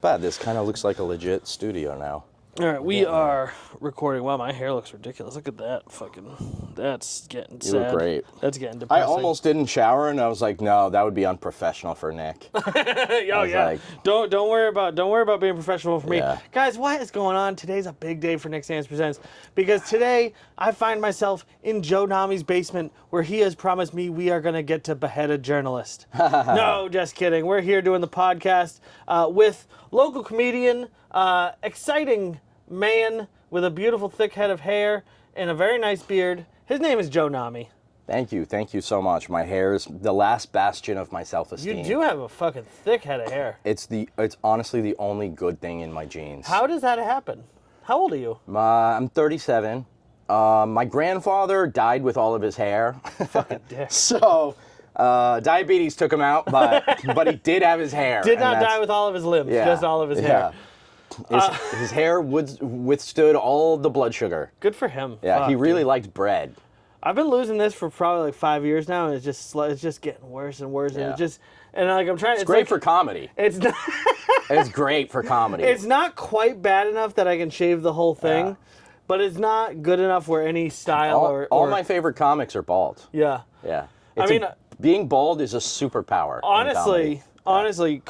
Bad. This kind of looks like a legit studio now. All right, we are recording. Wow, my hair looks ridiculous. Look at that. That's getting sad. You look great. That's getting depressing. I almost didn't shower, and I was like, no, that would be unprofessional for Nick. Like, don't worry about being professional for me. Yeah. Guys, what is going on? Today's a big day for Nick Sands Presents because today I find myself in Joe Nahme's basement where he has promised me we are going to get to behead a journalist. No, just kidding. We're here doing the podcast with local comedian, exciting man with a beautiful thick head of hair and a very nice beard. His name is Joe Nahme. Thank you so much. My hair is the last bastion of my self-esteem. You do have a fucking thick head of hair. It's honestly the only good thing in my genes. How does that happen? How old are you? I'm 37. My grandfather died with all of his hair. Fucking dick. So, diabetes took him out, but he did have his hair. Did not die with all of his limbs, just all of his hair. His hair withstood all the blood sugar. Good for him. Yeah, Fuck, he really dude. liked bread. I've been losing this for probably like 5 years now, and it's just getting worse and worse, Yeah. and I'm trying. It's great for comedy. It's not. It's great for comedy. It's not quite bad enough that I can shave the whole thing, Yeah. but it's not good enough where any style all my favorite comics are bald. Yeah. Yeah. Being bald is a superpower. Honestly,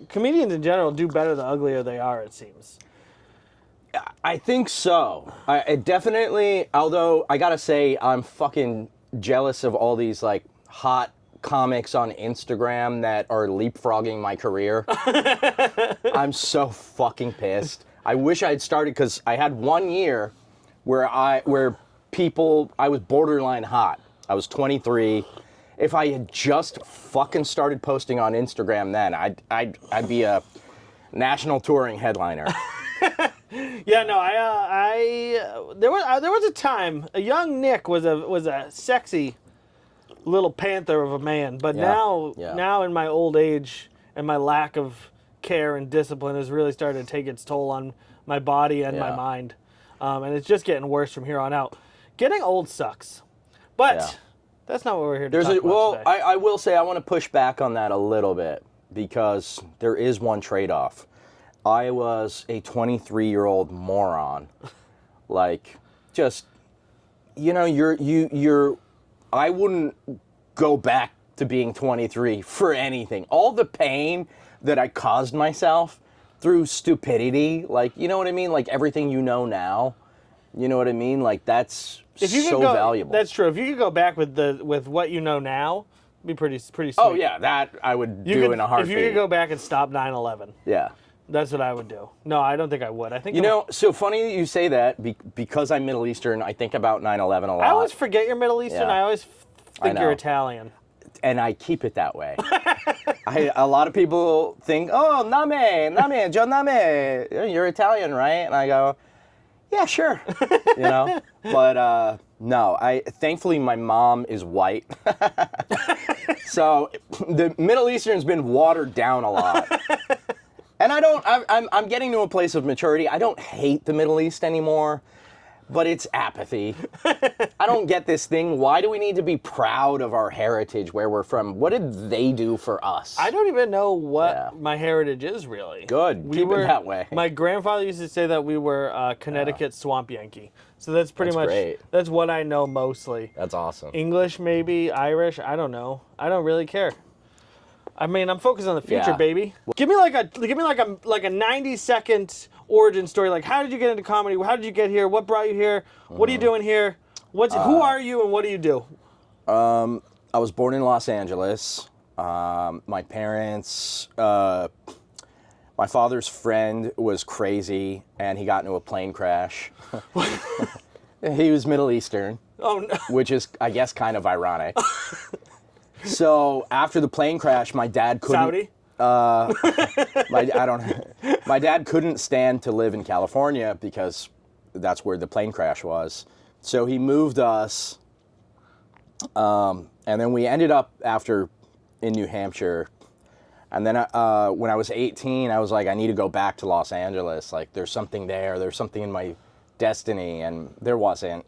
comedians in general do better the uglier they are, it seems. I think so. I definitely, although I gotta say, I'm fucking jealous of all these like hot comics on Instagram that are leapfrogging my career. I'm so fucking pissed. I wish I had started, because I had 1 year where I was borderline hot. I was 23. If I had just fucking started posting on Instagram then, I'd be a national touring headliner. Yeah, no, there was a time a young Nick was a sexy little panther of a man, but now in my old age and my lack of care and discipline has really started to take its toll on my body and my mind, and it's just getting worse from here on out. Getting old sucks, but that's not what we're here to talk about today. I will say I want to push back on that a little bit, because there is one trade-off. I was a 23-year-old moron. Like, just, I wouldn't go back to being 23 for anything. All the pain that I caused myself through stupidity, like, you know what I mean? Like, everything you know now, you know what I mean? Like, that's valuable. That's true. If you could go back with what you know now, it'd be pretty sweet. Oh, yeah, that I would do in a heartbeat. If you could go back and stop 9/11. Yeah. That's what I would do. No, I don't think I would. I think so funny that you say that, because I'm Middle Eastern, I think about 9/11 a lot. I always forget you're Middle Eastern. Yeah. I always think you're Italian. And I keep it that way. A lot of people think, oh, Nahme, Joe Nahme, you're Italian, right? And I go, yeah, sure. But no, thankfully my mom is white. So the Middle Eastern's been watered down a lot. And I'm getting to a place of maturity. I don't hate the Middle East anymore, but it's apathy. I don't get this thing. Why do we need to be proud of our heritage, where we're from? What did they do for us? I don't even know what my heritage is, really. Good. Keep it that way. My grandfather used to say that we were Connecticut swamp Yankee. So that's pretty much, great. That's what I know mostly. That's awesome. English, maybe, Irish, I don't know. I don't really care. I mean, I'm focused on the future, baby. Give me like a 90-second origin story. Like, how did you get into comedy? How did you get here? What brought you here? What are you doing here? Who are you and what do you do? I was born in Los Angeles. My parents, my father's friend was crazy, and he got into a plane crash. He was Middle Eastern. Oh no. Which is, I guess, kind of ironic. So after the plane crash, my dad couldn't. Saudi? My dad couldn't stand to live in California because that's where the plane crash was. So he moved us, and then we ended up in New Hampshire. And then when I was 18, I was like, I need to go back to Los Angeles. Like, there's something there. There's something in my destiny, and there wasn't.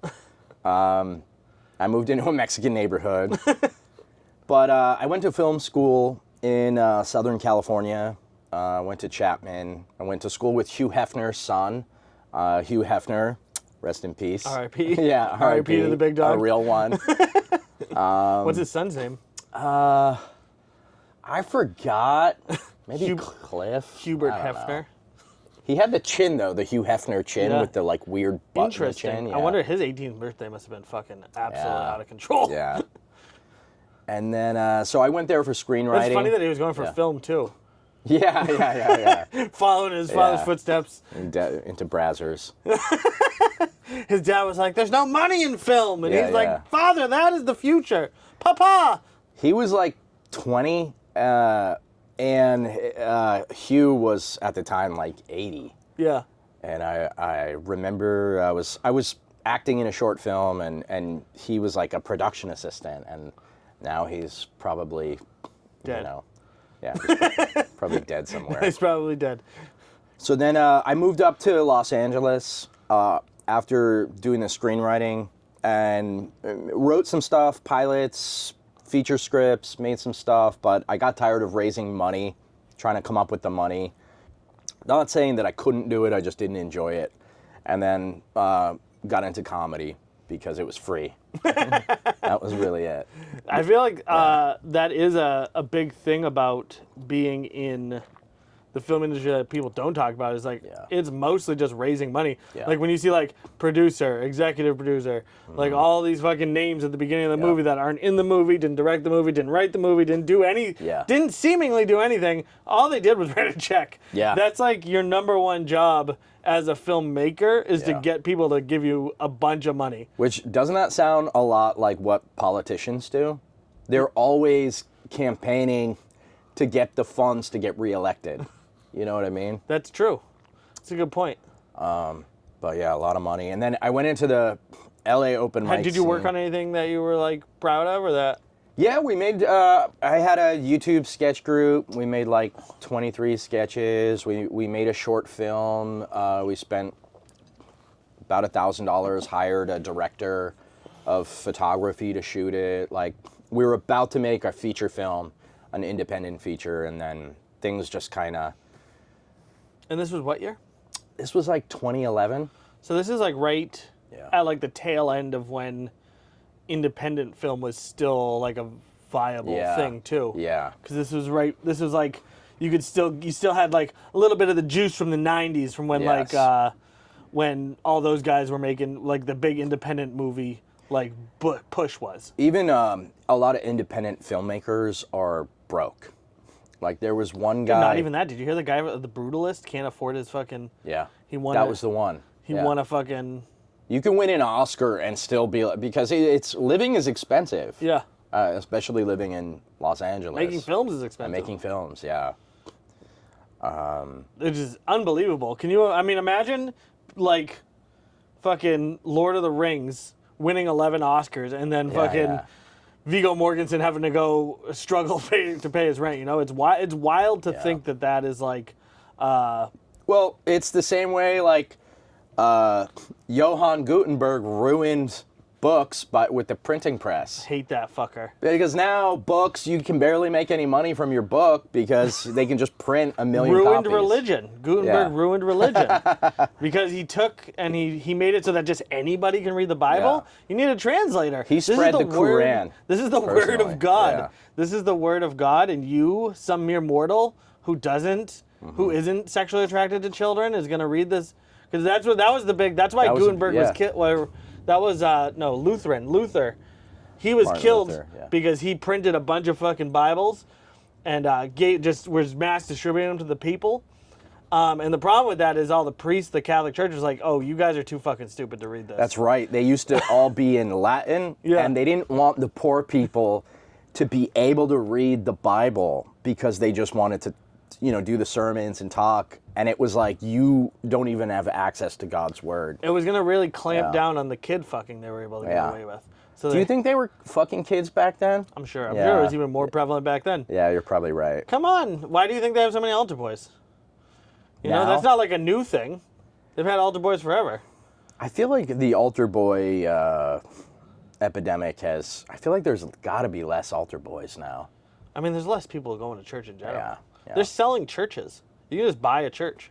I moved into a Mexican neighborhood. But I went to film school in Southern California. went to Chapman. I went to school with Hugh Hefner's son. Hugh Hefner, rest in peace. R.I.P. Yeah, R.I.P. to the big dog. A real one. What's his son's name? I forgot. Maybe Cliff. Hubert I don't Hefner. know. He had the chin, though, the Hugh Hefner chin with the, like, weird butt Interesting. chin. I wonder his 18th birthday must have been fucking absolutely out of control. Yeah. And then, so I went there for screenwriting. It's funny that he was going for film, too. Yeah. Following his father's footsteps. Into Brazzers. His dad was like, there's no money in film. And he's Yeah. like, Father, that is the future. Papa! He was like 20, and Hugh was at the time like 80. Yeah. And I remember I was acting in a short film, and he was like a production assistant, and now he's probably dead. You know, yeah, he's probably dead somewhere. He's probably dead. So then I moved up to Los Angeles after doing the screenwriting, and wrote some stuff, pilots, feature scripts, made some stuff, but I got tired of raising money, trying to come up with the money. Not saying that I couldn't do it, I just didn't enjoy it. And then got into comedy because it was free. That was really it. I feel like that is a big thing about being in the film industry that people don't talk about. Is like it's mostly just raising money. Yeah. Like when you see like producer, executive producer, like all these fucking names at the beginning of the movie that aren't in the movie, didn't direct the movie, didn't write the movie, didn't do didn't seemingly do anything. All they did was write a check. Yeah. That's like your number one job as a filmmaker is to get people to give you a bunch of money. Which, doesn't that sound a lot like what politicians do? They're always campaigning to get the funds to get reelected. You know what I mean? That's true. That's a good point. But yeah, a lot of money. And then I went into the LA open mic Did you work on anything that you were like proud of or that? Yeah, we made, I had a YouTube sketch group. We made like 23 sketches. We made a short film. We spent about $1,000, hired a director of photography to shoot it. Like, we were about to make a feature film, an independent feature, and then things just kind of... And this was what year? This was like 2011. So this is like right at like the tail end of when independent film was still like a viable thing too. Yeah. Because this was like you still had like a little bit of the juice from the 90s from when like when all those guys were making like the big independent movie like push was. Even a lot of independent filmmakers are broke. Like, there was one guy... Not even that. Did you hear the guy, the Brutalist, can't afford his fucking... Yeah, he won. That was the one. He won a fucking... You can win an Oscar and still be... Because living is expensive. Yeah. Especially living in Los Angeles. Making films is expensive. Making films, yeah. It's just unbelievable. Can you... I mean, imagine, like, fucking Lord of the Rings winning 11 Oscars and then fucking... Viggo Mortensen having to go struggle to pay his rent, you know? It's wild to think that is like... Well, it's the same way, like, Johann Gutenberg ruined books with the printing press. Hate that fucker. Because now books, you can barely make any money from your book because they can just print a million ruined copies. Religion. Gutenberg ruined religion. Because he took and he made it so that just anybody can read the Bible. You need a translator. He spread the Quran. This is the word of God. Yeah. This is the word of God, and you, some mere mortal who isn't sexually attracted to children, is going to read this. Because that's why Gutenberg was killed. That was, Luther. He was killed because he printed a bunch of fucking Bibles and was mass distributing them to the people. And the problem with that is all the priests, the Catholic Church was like, oh, you guys are too fucking stupid to read this. That's right. They used to all be in Latin, and they didn't want the poor people to be able to read the Bible because they just wanted to, do the sermons and talk. And it was like, you don't even have access to God's word. It was going to really clamp down on the kid fucking they were able to get away with. So do you think they were fucking kids back then? I'm sure. I'm sure it was even more prevalent back then. Yeah, you're probably right. Come on. Why do you think they have so many altar boys? You know, that's not like a new thing. They've had altar boys forever. I feel like the altar boy epidemic I feel like there's got to be less altar boys now. I mean, there's less people going to church in general. Yeah. Yeah. They're selling churches. You can just buy a church.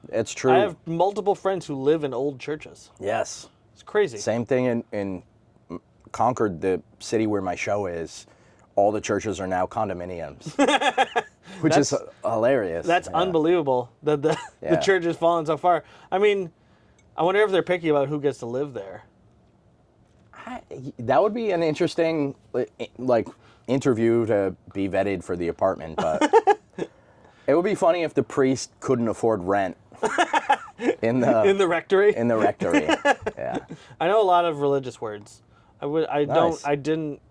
It's true. I have multiple friends who live in old churches. Yes. It's crazy. Same thing in Concord, the city where my show is. All the churches are now condominiums, which is hilarious. That's unbelievable that the church has fallen so far. I mean, I wonder if they're picky about who gets to live there. That would be an interesting like interview to be vetted for the apartment, but it would be funny if the priest couldn't afford rent in the rectory. In the rectory, yeah. I know a lot of religious words. Nice. I didn't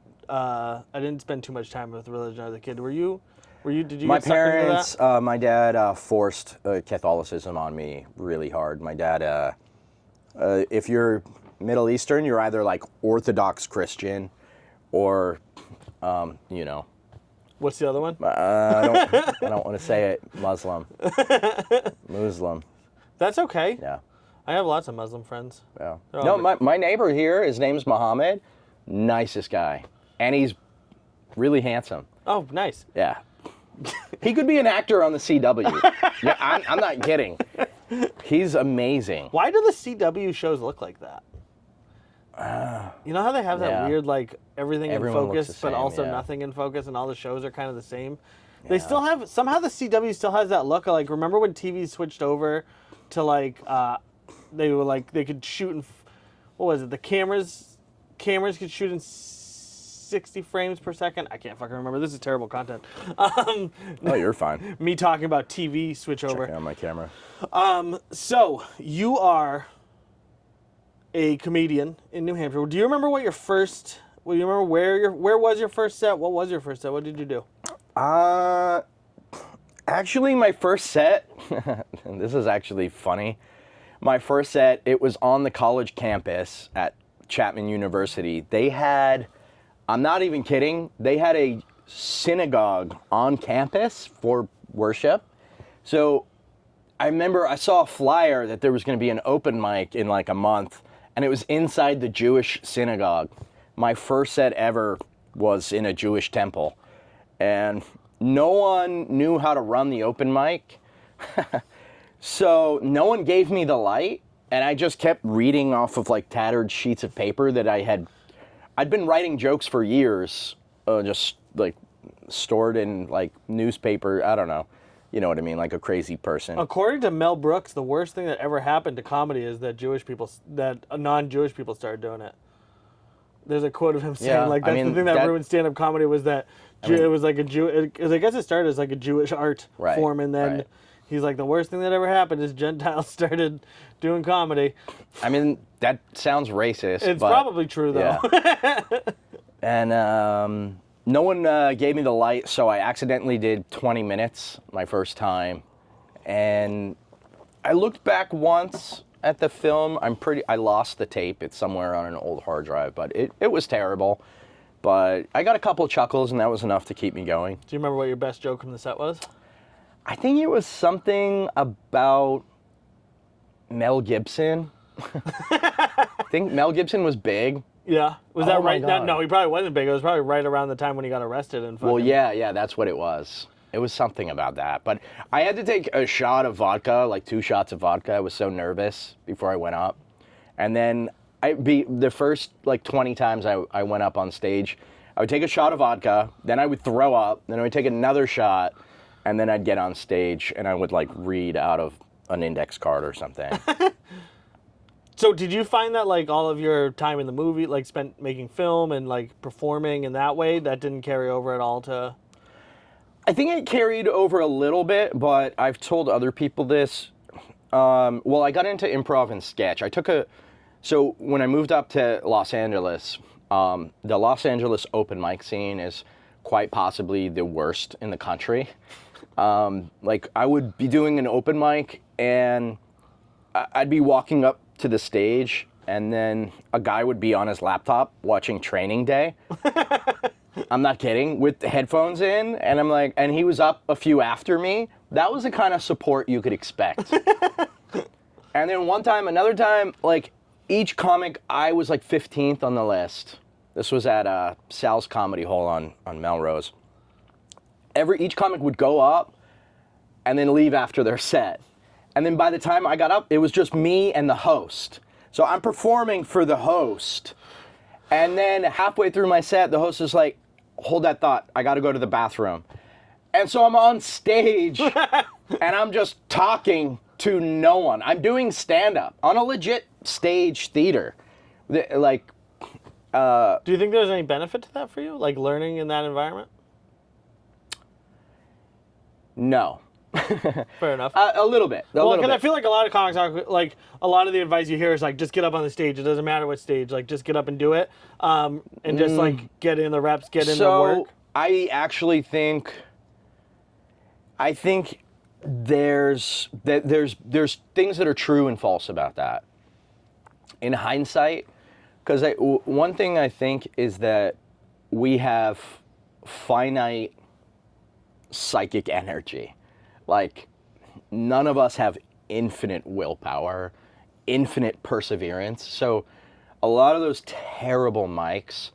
spend too much time with religion as a kid. Did you? My get sucked into parents, that? my dad forced Catholicism on me really hard. My dad, if you're Middle Eastern, you're either like Orthodox Christian or, you know. What's the other one? I don't want to say it. Muslim. That's okay. Yeah. I have lots of Muslim friends. Yeah. No, my neighbor here, his name's Mohammed. Nicest guy. And he's really handsome. Oh, nice. Yeah. He could be an actor on the CW. Yeah, I'm not kidding. He's amazing. Why do the CW shows look like that? You know how they have that weird, like, everything Everyone in focus, looks the but same, also yeah. nothing in focus, and all the shows are kind of the same? They still have, somehow the CW still has that look of, like, remember when TV switched over to, like, they were, like, they could shoot in, what was it, the cameras could shoot in 60 frames per second? I can't fucking remember. This is terrible content. Oh, you're fine. Me talking about TV switchover. Checking on my camera. So, you are a comedian in New Hampshire. Do you remember where was your first set? What was your first set? What did you do? Actually, my first set, and this is actually funny. My first set, it was on the college campus at Chapman University. They had, I'm not even kidding, they had a synagogue on campus for worship. So I remember I saw a flyer that there was going to be an open mic in like a month, and it was inside the Jewish synagogue. My first set ever was in a Jewish temple, and no one knew how to run the open mic. So no one gave me the light, and I just kept reading off of like tattered sheets of paper that I'd been writing jokes for years, just like stored in like newspaper. I don't know. You know what I mean? Like a crazy person. According to Mel Brooks, the worst thing that ever happened to comedy is that non-Jewish people started doing it. There's a quote of him saying, like, that's the thing that ruined stand-up comedy was that it was like a Jew. Because I guess it started as like a Jewish art form, and then he's like, the worst thing that ever happened is Gentiles started doing comedy. I mean, that sounds racist. It's probably true, though. Yeah. And no one gave me the light, so I accidentally did 20 minutes my first time. And I looked back once at the film. I lost the tape. It's somewhere on an old hard drive, but it was terrible. But I got a couple chuckles, and that was enough to keep me going. Do you remember what your best joke from the set was? I think it was something about Mel Gibson. I think Mel Gibson was big. Yeah. Was that right? No, he probably wasn't big. It was probably right around the time when he got arrested. And well, yeah, that's what it was. It was something about that. But I had to take a shot of vodka, like 2 shots of vodka. I was so nervous before I went up. And then the first like 20 times I went up on stage, I would take a shot of vodka, then I would throw up, then I would take another shot, and then I'd get on stage and I would like read out of an index card or something. So did you find that like all of your time in the movie, like spent making film and like performing in that way, that didn't carry over at all to? I think it carried over a little bit, but I've told other people this. Well, I got into improv and sketch. So when I moved up to Los Angeles, the Los Angeles open mic scene is quite possibly the worst in the country. Like I would be doing an open mic and I'd be walking up to the stage and then a guy would be on his laptop watching Training Day. I'm not kidding, with the headphones in, and I'm like, and he was up a few after me. That was the kind of support you could expect. And then another time, like each comic, I was like 15th on the list. This was at Sal's Comedy Hall on Melrose. Each comic would go up, and then leave after their set. And then by the time I got up, it was just me and the host. So I'm performing for the host. And then halfway through my set, the host is like, hold that thought, I gotta go to the bathroom. And so I'm on stage, and I'm just talking to no one. I'm doing stand-up on a legit stage theater. Like, do you think there's any benefit to that for you? Like learning in that environment? No. Fair enough. A little bit. Well, because I feel like a lot of comics are like, a lot of the advice you hear is like, just get up on the stage. It doesn't matter what stage. Like, just get up and do it, and just like get in the reps, get in the work. I actually think. I think there's things that are true and false about that. In hindsight, because one thing I think is that we have finite psychic energy. Like, none of us have infinite willpower, infinite perseverance. So a lot of those terrible mics,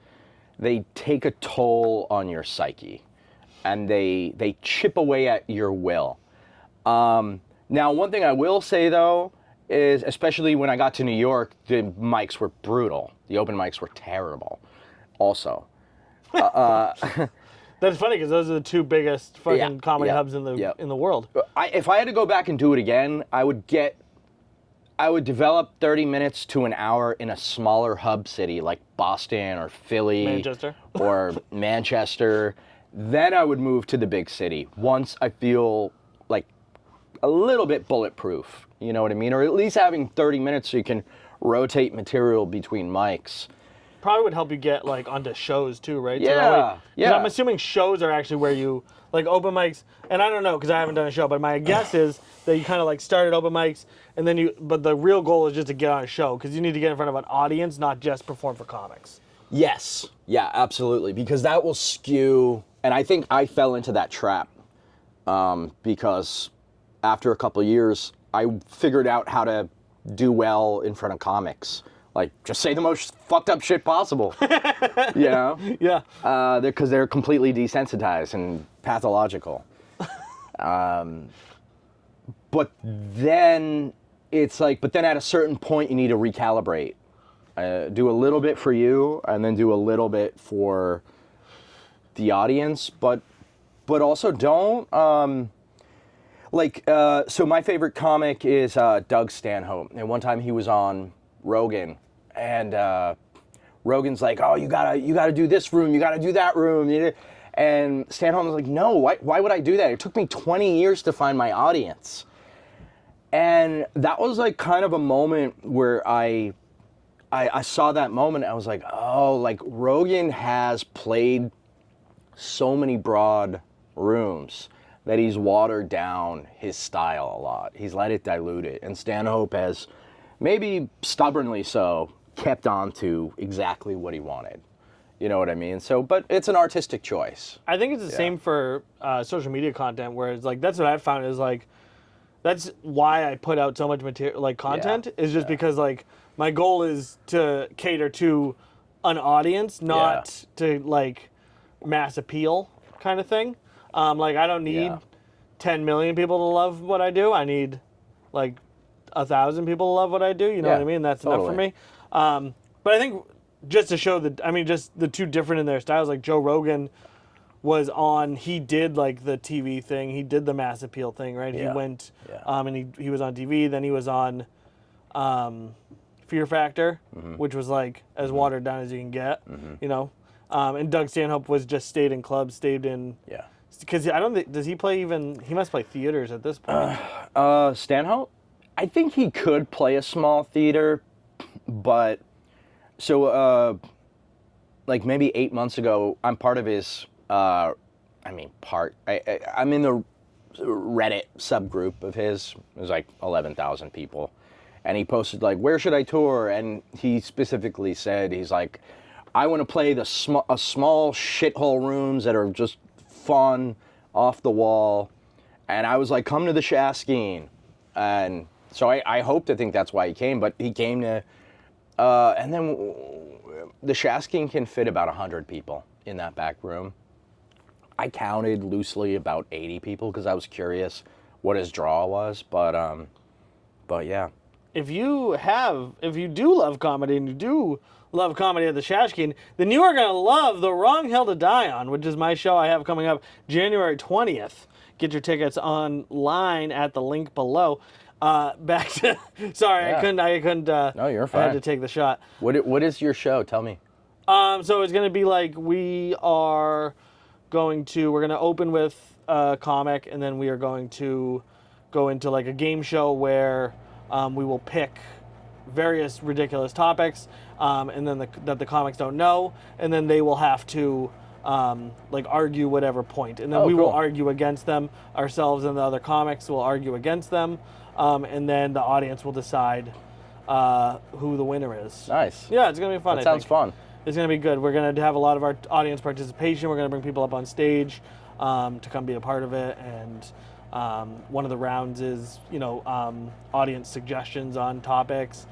they take a toll on your psyche, and they chip away at your will. Now, one thing I will say, though, is especially when I got to New York, the mics were brutal. The open mics were terrible also. That's funny because those are the two biggest fucking comedy hubs in the world. If I had to go back and do it again, I would develop 30 minutes to an hour in a smaller hub city like Boston or Philly, Manchester, or Manchester. Then I would move to the big city once I feel like a little bit bulletproof. You know what I mean? Or at least having 30 minutes so you can rotate material between mics. Probably would help you get like onto shows too, right? Yeah, yeah. I'm assuming shows are actually where you like open mics, and I don't know because I haven't done a show, but my guess is that you kind of like started open mics, and then but the real goal is just to get on a show because you need to get in front of an audience, not just perform for comics. Yes, yeah, absolutely, because that will skew, and I think I fell into that trap because after a couple of years, I figured out how to do well in front of comics. Like, just say the most fucked up shit possible, you know? Yeah. Because they're completely desensitized and pathological. But then it's like, but then at a certain point you need to recalibrate. Do a little bit for you and then do a little bit for the audience, but also don't. So my favorite comic is Doug Stanhope. And one time he was on Rogan, and Rogan's like, oh, you gotta do this room, you gotta do that room, and Stanhope was like, no, why would I do that? It took me 20 years to find my audience. And that was like kind of a moment where I saw that moment. I was like, oh, like Rogan has played so many broad rooms that he's watered down his style a lot. He's let it dilute it, and Stanhope has, maybe stubbornly so, kept on to exactly what he wanted. You know what I mean? So, but it's an artistic choice. I think it's the same for social media content, where it's like, that's what I've found is like, that's why I put out so much material, like content, is just because like, my goal is to cater to an audience, not to like mass appeal kind of thing. Like I don't need 10 million people to love what I do. I need like 1,000 people to love what I do. You know what I mean? That's enough for me. But I think just to show that, I mean, just the two different in their styles, like Joe Rogan was on, he did like the TV thing. He did the mass appeal thing, right? He went, and he was on TV. Then he was on Fear Factor, which was like as watered down as you can get, you know? And Doug Stanhope was just stayed in clubs, stayed in... Because I don't think, does he play even, he must play theaters at this point. Stanhope? I think he could play a small theater, but, so, like maybe 8 months ago, I'm part of his, I'm in the Reddit subgroup of his. There's like 11,000 people. And he posted like, where should I tour? And he specifically said, he's like, I want to play a small shithole rooms that are just fun, off the wall. And I was like, come to the Shaskeen. And so I hope to think that's why he came, but he came to, and then the Shaskeen can fit about 100 people in that back room. I counted loosely about 80 people because I was curious what his draw was, but yeah. If you do love comedy and you do love comedy at the Shashkin, then you are going to love The Wrong Hill to Die On, which is my show I have coming up January 20th. Get your tickets online at the link below. Back to, sorry, yeah. I couldn't. No, you're fine. I had to take the shot. What is your show? Tell me. So it's going to be like, we're going to open with a comic, and then we are going to go into like a game show where we will pick various ridiculous topics, and then that the comics don't know, and then they will have to like argue whatever point, and then we will argue against them ourselves, and the other comics will argue against them, and then the audience will decide who the winner is. Nice. Yeah, it's gonna be fun. That sounds fun. It's gonna be good. We're gonna have a lot of our audience participation. We're gonna bring people up on stage to come be a part of it, and one of the rounds is audience suggestions on topics.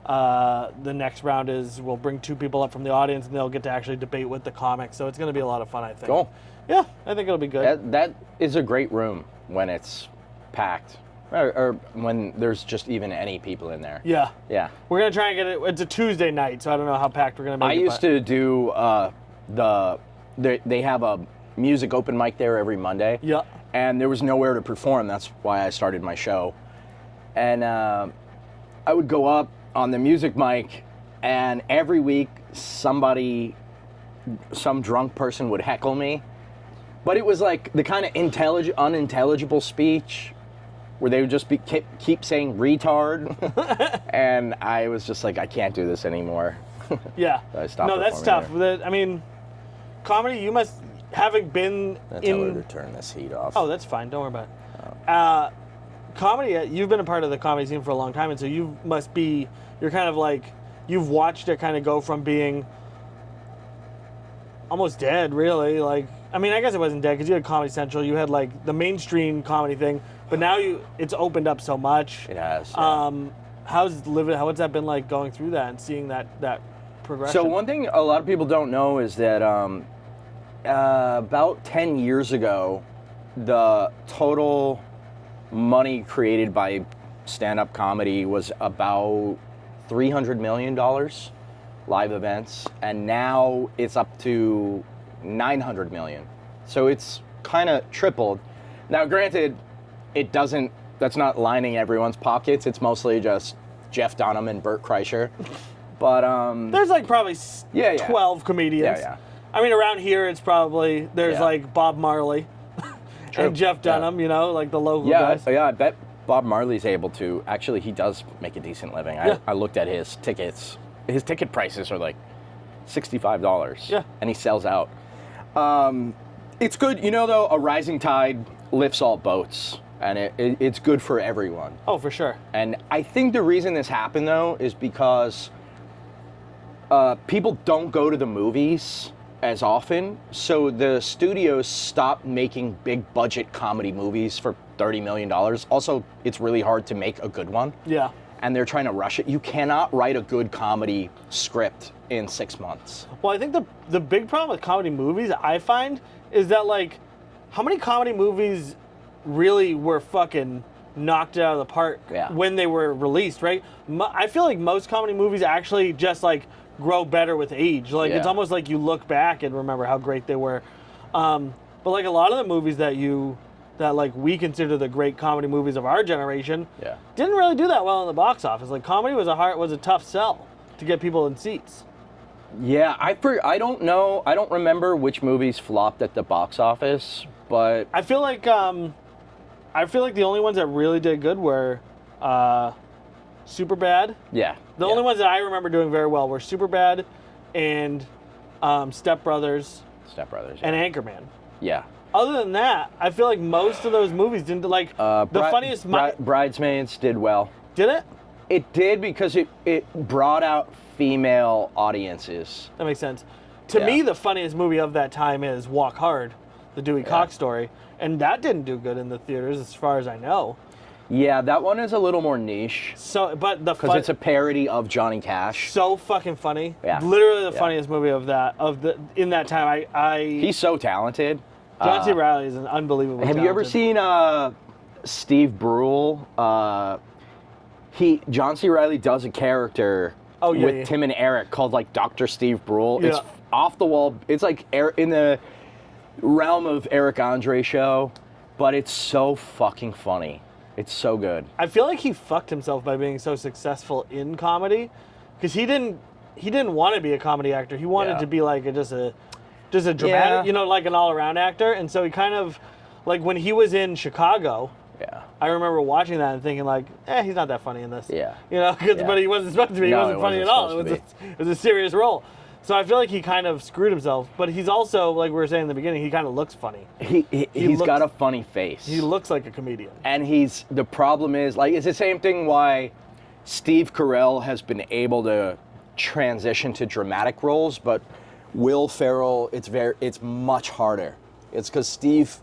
The next round is we'll bring 2 people up from the audience, and they'll get to actually debate with the comics. So it's going to be a lot of fun, I think. Cool. Yeah, I think it'll be good. That is a great room when it's packed, or when there's just even any people in there. Yeah. Yeah. We're going to try and get it. It's a Tuesday night, so I don't know how packed we're going to make it. I used to do they have a music open mic there every Monday. Yeah. And there was nowhere to perform. That's why I started my show. And I would go up on the music mic, and every week some drunk person would heckle me. But it was like the kind of unintelligible speech where they would just keep saying retard. And I was just like, I can't do this anymore. Yeah. So I stopped. No, that's tough. I mean, comedy, you must, having been tell her to turn this heat off. Oh, that's fine. Don't worry about it. Comedy, you've been a part of the comedy scene for a long time, and so you're kind of like, you've watched it kind of go from being almost dead, really. Like, I mean, I guess it wasn't dead because you had Comedy Central, you had like the mainstream comedy thing, but now it's opened up so much. It has. Yeah. What's that been like going through that and seeing that progression? So one thing a lot of people don't know is that about 10 years ago, the total money created by stand-up comedy was about $300 million live events, and now it's up to 900 million. So it's kind of tripled. Now granted, that's not lining everyone's pockets. It's mostly just Jeff Dunham and Bert Kreischer. But there's like probably 12 comedians. Yeah. I mean, around here it's probably like Bob Marley and Jeff Dunham, like the local guys. Yeah, I bet Bob Marley's able to. Actually, he does make a decent living. Yeah. I looked at his tickets. His ticket prices are like $65. Yeah. And he sells out. It's good, though, a rising tide lifts all boats, and it's good for everyone. Oh, for sure. And I think the reason this happened, though, is because people don't go to the movies as often, so the studios stopped making big budget comedy movies for $30 million. Also, it's really hard to make a good one. Yeah. And they're trying to rush it. You cannot write a good comedy script in 6 months. Well, I think the big problem with comedy movies, I find, is that, like, how many comedy movies really were fucking knocked out of the park when they were released, right? I feel like most comedy movies actually just, like, grow better with age. Like, it's almost like you look back and remember how great they were. But, like, a lot of the movies that like we consider the great comedy movies of our generation didn't really do that well in the box office. Like, comedy was a tough sell to get people in seats. Yeah, I don't know. I don't remember which movies flopped at the box office, but I feel like the only ones that really did good were Superbad. Yeah. The only ones that I remember doing very well were Superbad and Step Brothers. And Anchorman. Yeah. Other than that, I feel like most of those movies didn't like funniest. Bridesmaids did well. Did it? It did because it brought out female audiences. That makes sense. To me, the funniest movie of that time is Walk Hard, the Dewey Cox story, and that didn't do good in the theaters as far as I know. Yeah, that one is a little more niche. So, but because it's a parody of Johnny Cash. So fucking funny. Yeah. Literally the funniest movie in that time. He's so talented. John C. Reilly is an unbelievable. Have you ever seen Steve Brule, John C. Reilly does a character with Tim and Eric called like Dr. Steve Brule. Yeah. It's off the wall. It's like in the realm of Eric Andre show, but it's so fucking funny. It's so good. I feel like he fucked himself by being so successful in comedy, because he didn't want to be a comedy actor. He wanted to be like just a dramatic, like an all-around actor. And so he kind of, like when he was in Chicago, I remember watching that and thinking like, he's not that funny in this. Yeah. But he wasn't supposed to be. He wasn't funny at all. It was a serious role. So I feel like he kind of screwed himself, but he's also, like we were saying in the beginning, he kind of looks funny. He's got a funny face. He looks like a comedian. And the problem is, like, it's the same thing why Steve Carell has been able to transition to dramatic roles, but Will Ferrell, it's much harder. It's because Steve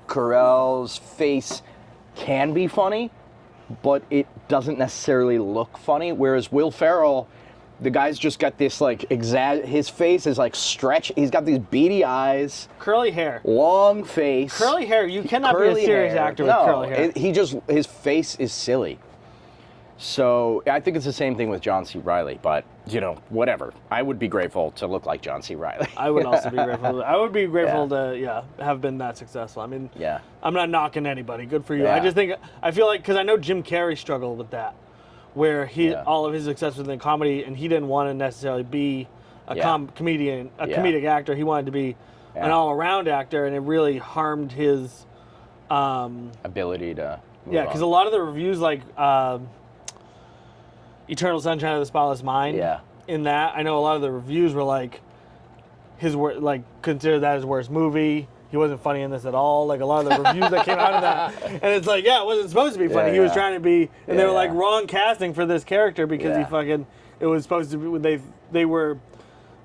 Carell's face can be funny, but it doesn't necessarily look funny, whereas Will Ferrell, the guy's just got this like his face is like stretched. He's got these beady eyes, curly hair, long face. Curly hair. You cannot be a serious actor with curly hair. His face is silly. So I think it's the same thing with John C. Reilly, but whatever. I would be grateful to look like John C. Reilly. I would also be grateful. I would be grateful to have been that successful. I mean, I'm not knocking anybody. Good for you. I feel like, because I know Jim Carrey struggled with that, where all of his success was in comedy, and he didn't want to necessarily be a comedian, comedic actor. He wanted to be an all-around actor, and it really harmed his ability to. Because a lot of the reviews, like Eternal Sunshine of the Spotless Mind. Yeah. In that, I know a lot of the reviews were like, consider that his worst movie. He wasn't funny in this at all. Like a lot of the reviews that came out of that, and it's like, it wasn't supposed to be funny. He was trying to be, and they were like wrong casting for this character because it was supposed to be. They were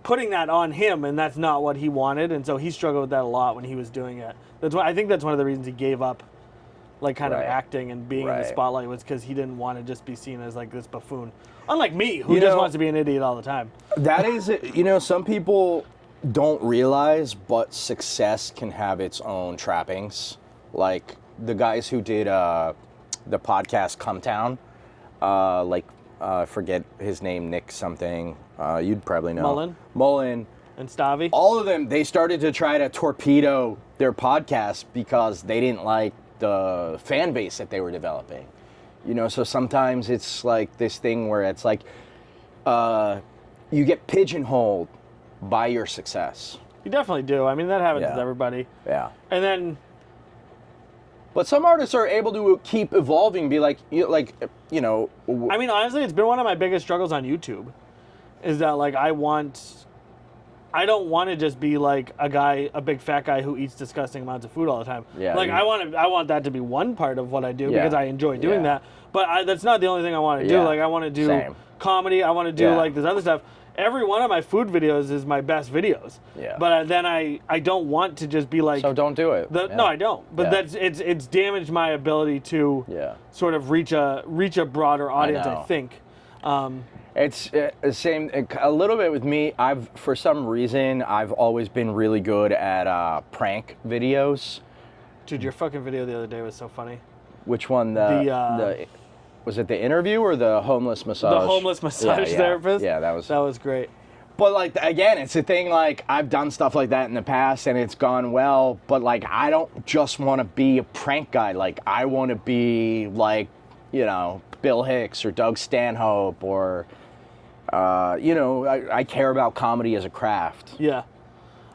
putting that on him, and that's not what he wanted, and so he struggled with that a lot when he was doing it. I think that's one of the reasons he gave up. Like kind of acting and being in the spotlight was because he didn't want to just be seen as like this buffoon. Unlike me, who just wants to be an idiot all the time. That is, some people don't realize, but success can have its own trappings. Like the guys who did the podcast Come Town, forget his name, Nick something. You'd probably know. Mullen. And Stavi. All of them, they started to try to torpedo their podcast because they didn't like the fan base that they were developing. So sometimes it's like this thing where it's like you get pigeonholed by your success. You definitely do. I mean, that happens with everybody. Yeah. And then but some artists are able to keep evolving, be like I mean, honestly, it's been one of my biggest struggles on YouTube is that like I don't want to just be like a big fat guy who eats disgusting amounts of food all the time. Yeah, like I want that to be one part of what I do because I enjoy doing that. But that's not the only thing I want to do. Like I want to do comedy. I want to do like this other stuff. Every one of my food videos is my best videos. Yeah. But then I don't want to just be like. So don't do it. No, I don't. But it's damaged my ability to sort of reach a broader audience. I think. It's the same, a little bit with me. For some reason, I've always been really good at prank videos. Dude, your fucking video the other day was so funny. Which one? Was it the interview or the homeless massage? The homeless massage therapist? Yeah, that was great. But like, again, it's a thing, like, I've done stuff like that in the past and it's gone well, but like, I don't just want to be a prank guy. Like, I want to be like, Bill Hicks or Doug Stanhope or... I care about comedy as a craft. Yeah.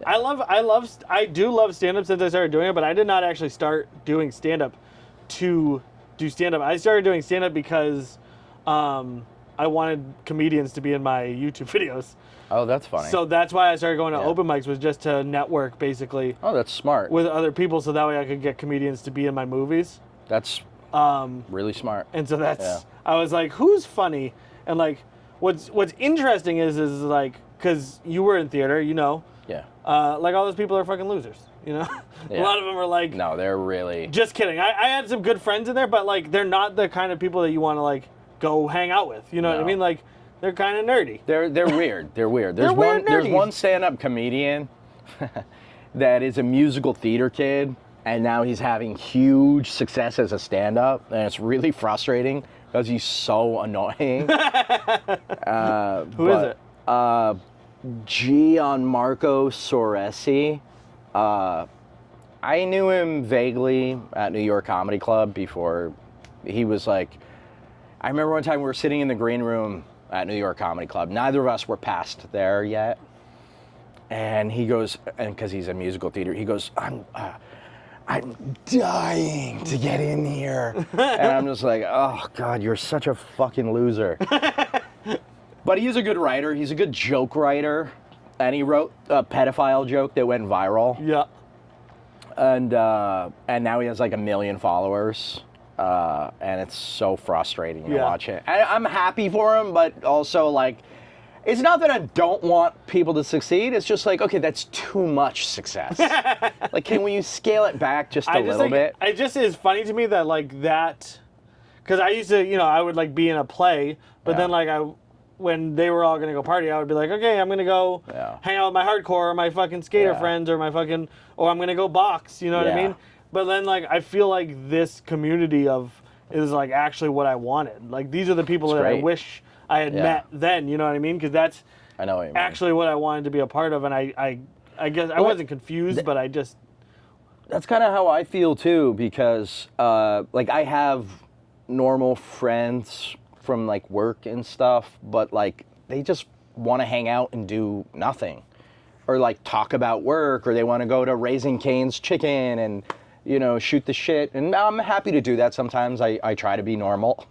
I do love stand-up since I started doing it, but I did not actually start doing stand-up to do stand-up. I started doing stand-up because I wanted comedians to be in my YouTube videos. Oh, that's funny. So that's why I started going to open mics, was just to network, basically. Oh, that's smart. With other people, so that way I could get comedians to be in my movies. That's really smart. And so I was like, who's funny? And like, What's interesting is like, because you were in theater, Yeah. Like all those people are fucking losers, A lot of them are like. No, they're really. Just kidding. I had some good friends in there, but like they're not the kind of people that you want to like go hang out with. You know what I mean? Like they're kind of nerdy. They're weird. They're weird. There's one stand-up comedian that is a musical theater kid, and now he's having huge success as a stand-up, and it's really frustrating because he's so annoying. Who is it? Gianmarco Soresi. I knew him vaguely at New York Comedy Club before he was like, I remember one time we were sitting in the green room at New York Comedy Club. Neither of us were past there yet. And he goes, and because he's a musical theater, he goes, I'm dying to get in here. And I'm just like, oh God, you're such a fucking loser. But he's a good writer. He's a good joke writer. And he wrote a pedophile joke that went viral. Yeah. And now he has like 1 million followers. And it's so frustrating to watch it. I'm happy for him, but also like, it's not that I don't want people to succeed. It's just like, okay, that's too much success. Like, can we scale it back just a little bit? It just is funny to me that like that, because I used to, you know, I would like be in a play, but then like when they were all gonna go party, I would be like, okay, I'm gonna go hang out with my hardcore or my fucking skater friends or or I'm gonna go box. You know what I mean? But then like I feel like this community is like actually what I wanted. Like these are the people that I wish I had met then, you know what I mean? Because that's actually what I wanted to be a part of, and I guess I wasn't confused, but I just... That's kind of how I feel too, because like I have normal friends from like work and stuff, but like they just want to hang out and do nothing, or like talk about work, or they want to go to Raising Cane's Chicken and, you know, shoot the shit, and I'm happy to do that sometimes. I try to be normal.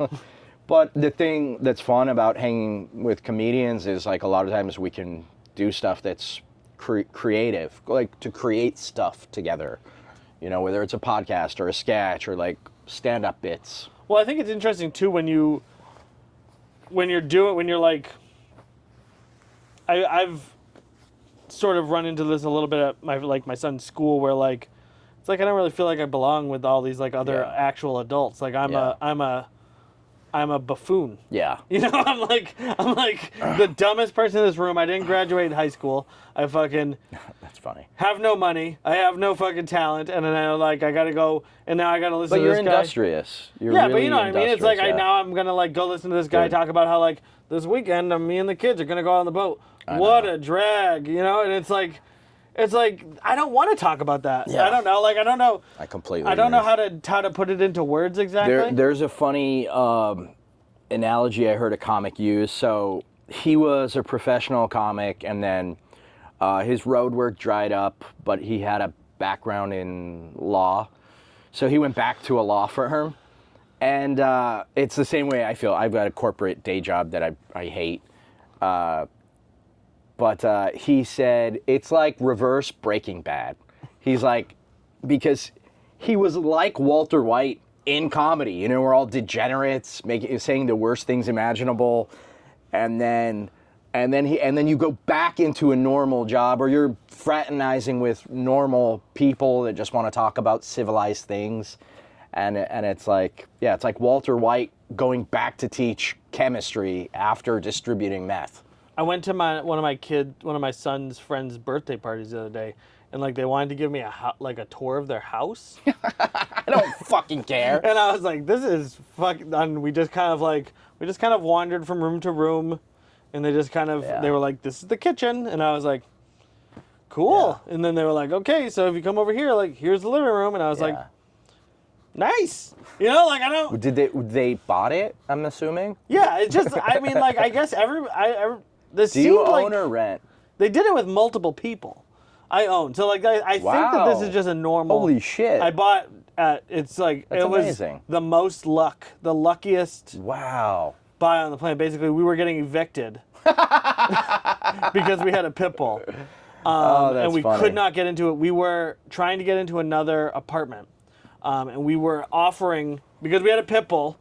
But the thing that's fun about hanging with comedians is like a lot of times we can do stuff that's creative, like to create stuff together, you know, whether it's a podcast or a sketch or like stand-up bits. Well, I think it's interesting too when you're like, I've sort of run into this a little bit at my son's school where like, it's like I don't really feel like I belong with all these like other actual adults. Like I'm a buffoon. Yeah. You know, I'm like the dumbest person in this room. I didn't graduate high school. I fucking That's funny. Have no money. I have no fucking talent, and then I gotta go, and now I gotta listen to this guy. But you're industrious. You're really but you know what I mean? It's like now I'm gonna like go listen to this guy talk about how like this weekend me and the kids are gonna go on the boat. What a drag, you know? And it's like I don't want to talk about that. Yeah. I don't know. Like I don't know. I completely. I don't know how to put it into words exactly. There's a funny analogy I heard a comic use. So he was a professional comic, and then his road work dried up, but he had a background in law, so he went back to a law firm. And it's the same way I feel. I've got a corporate day job that I hate. But he said, it's like reverse Breaking Bad. He's like, because he was like Walter White in comedy. You know, we're all degenerates, saying the worst things imaginable. And then you go back into a normal job, or you're fraternizing with normal people that just want to talk about civilized things. And it's like, it's like Walter White going back to teach chemistry after distributing meth. I went to one of my son's friends' birthday parties the other day, and like they wanted to give me a tour of their house. I don't fucking care. And I was like, this is fucking. And we just kind of wandered from room to room, and they just kind of they were like, this is the kitchen, and I was like, cool. Yeah. And then they were like, okay, so if you come over here, like here's the living room, and I was like, nice. You know, like I don't. Did they bought it? I'm assuming. Yeah, it's just. I mean, like I guess Do you own or rent? They did it with multiple people. I own. So like I think that this is just a normal. Holy shit! I bought at. It's like That's it was amazing. The most luck, the luckiest. Wow. Buy on the planet. Basically, we were getting evicted because we had a pit bull, and we could not get into it. We were trying to get into another apartment, and we were offering because we had a pit bull.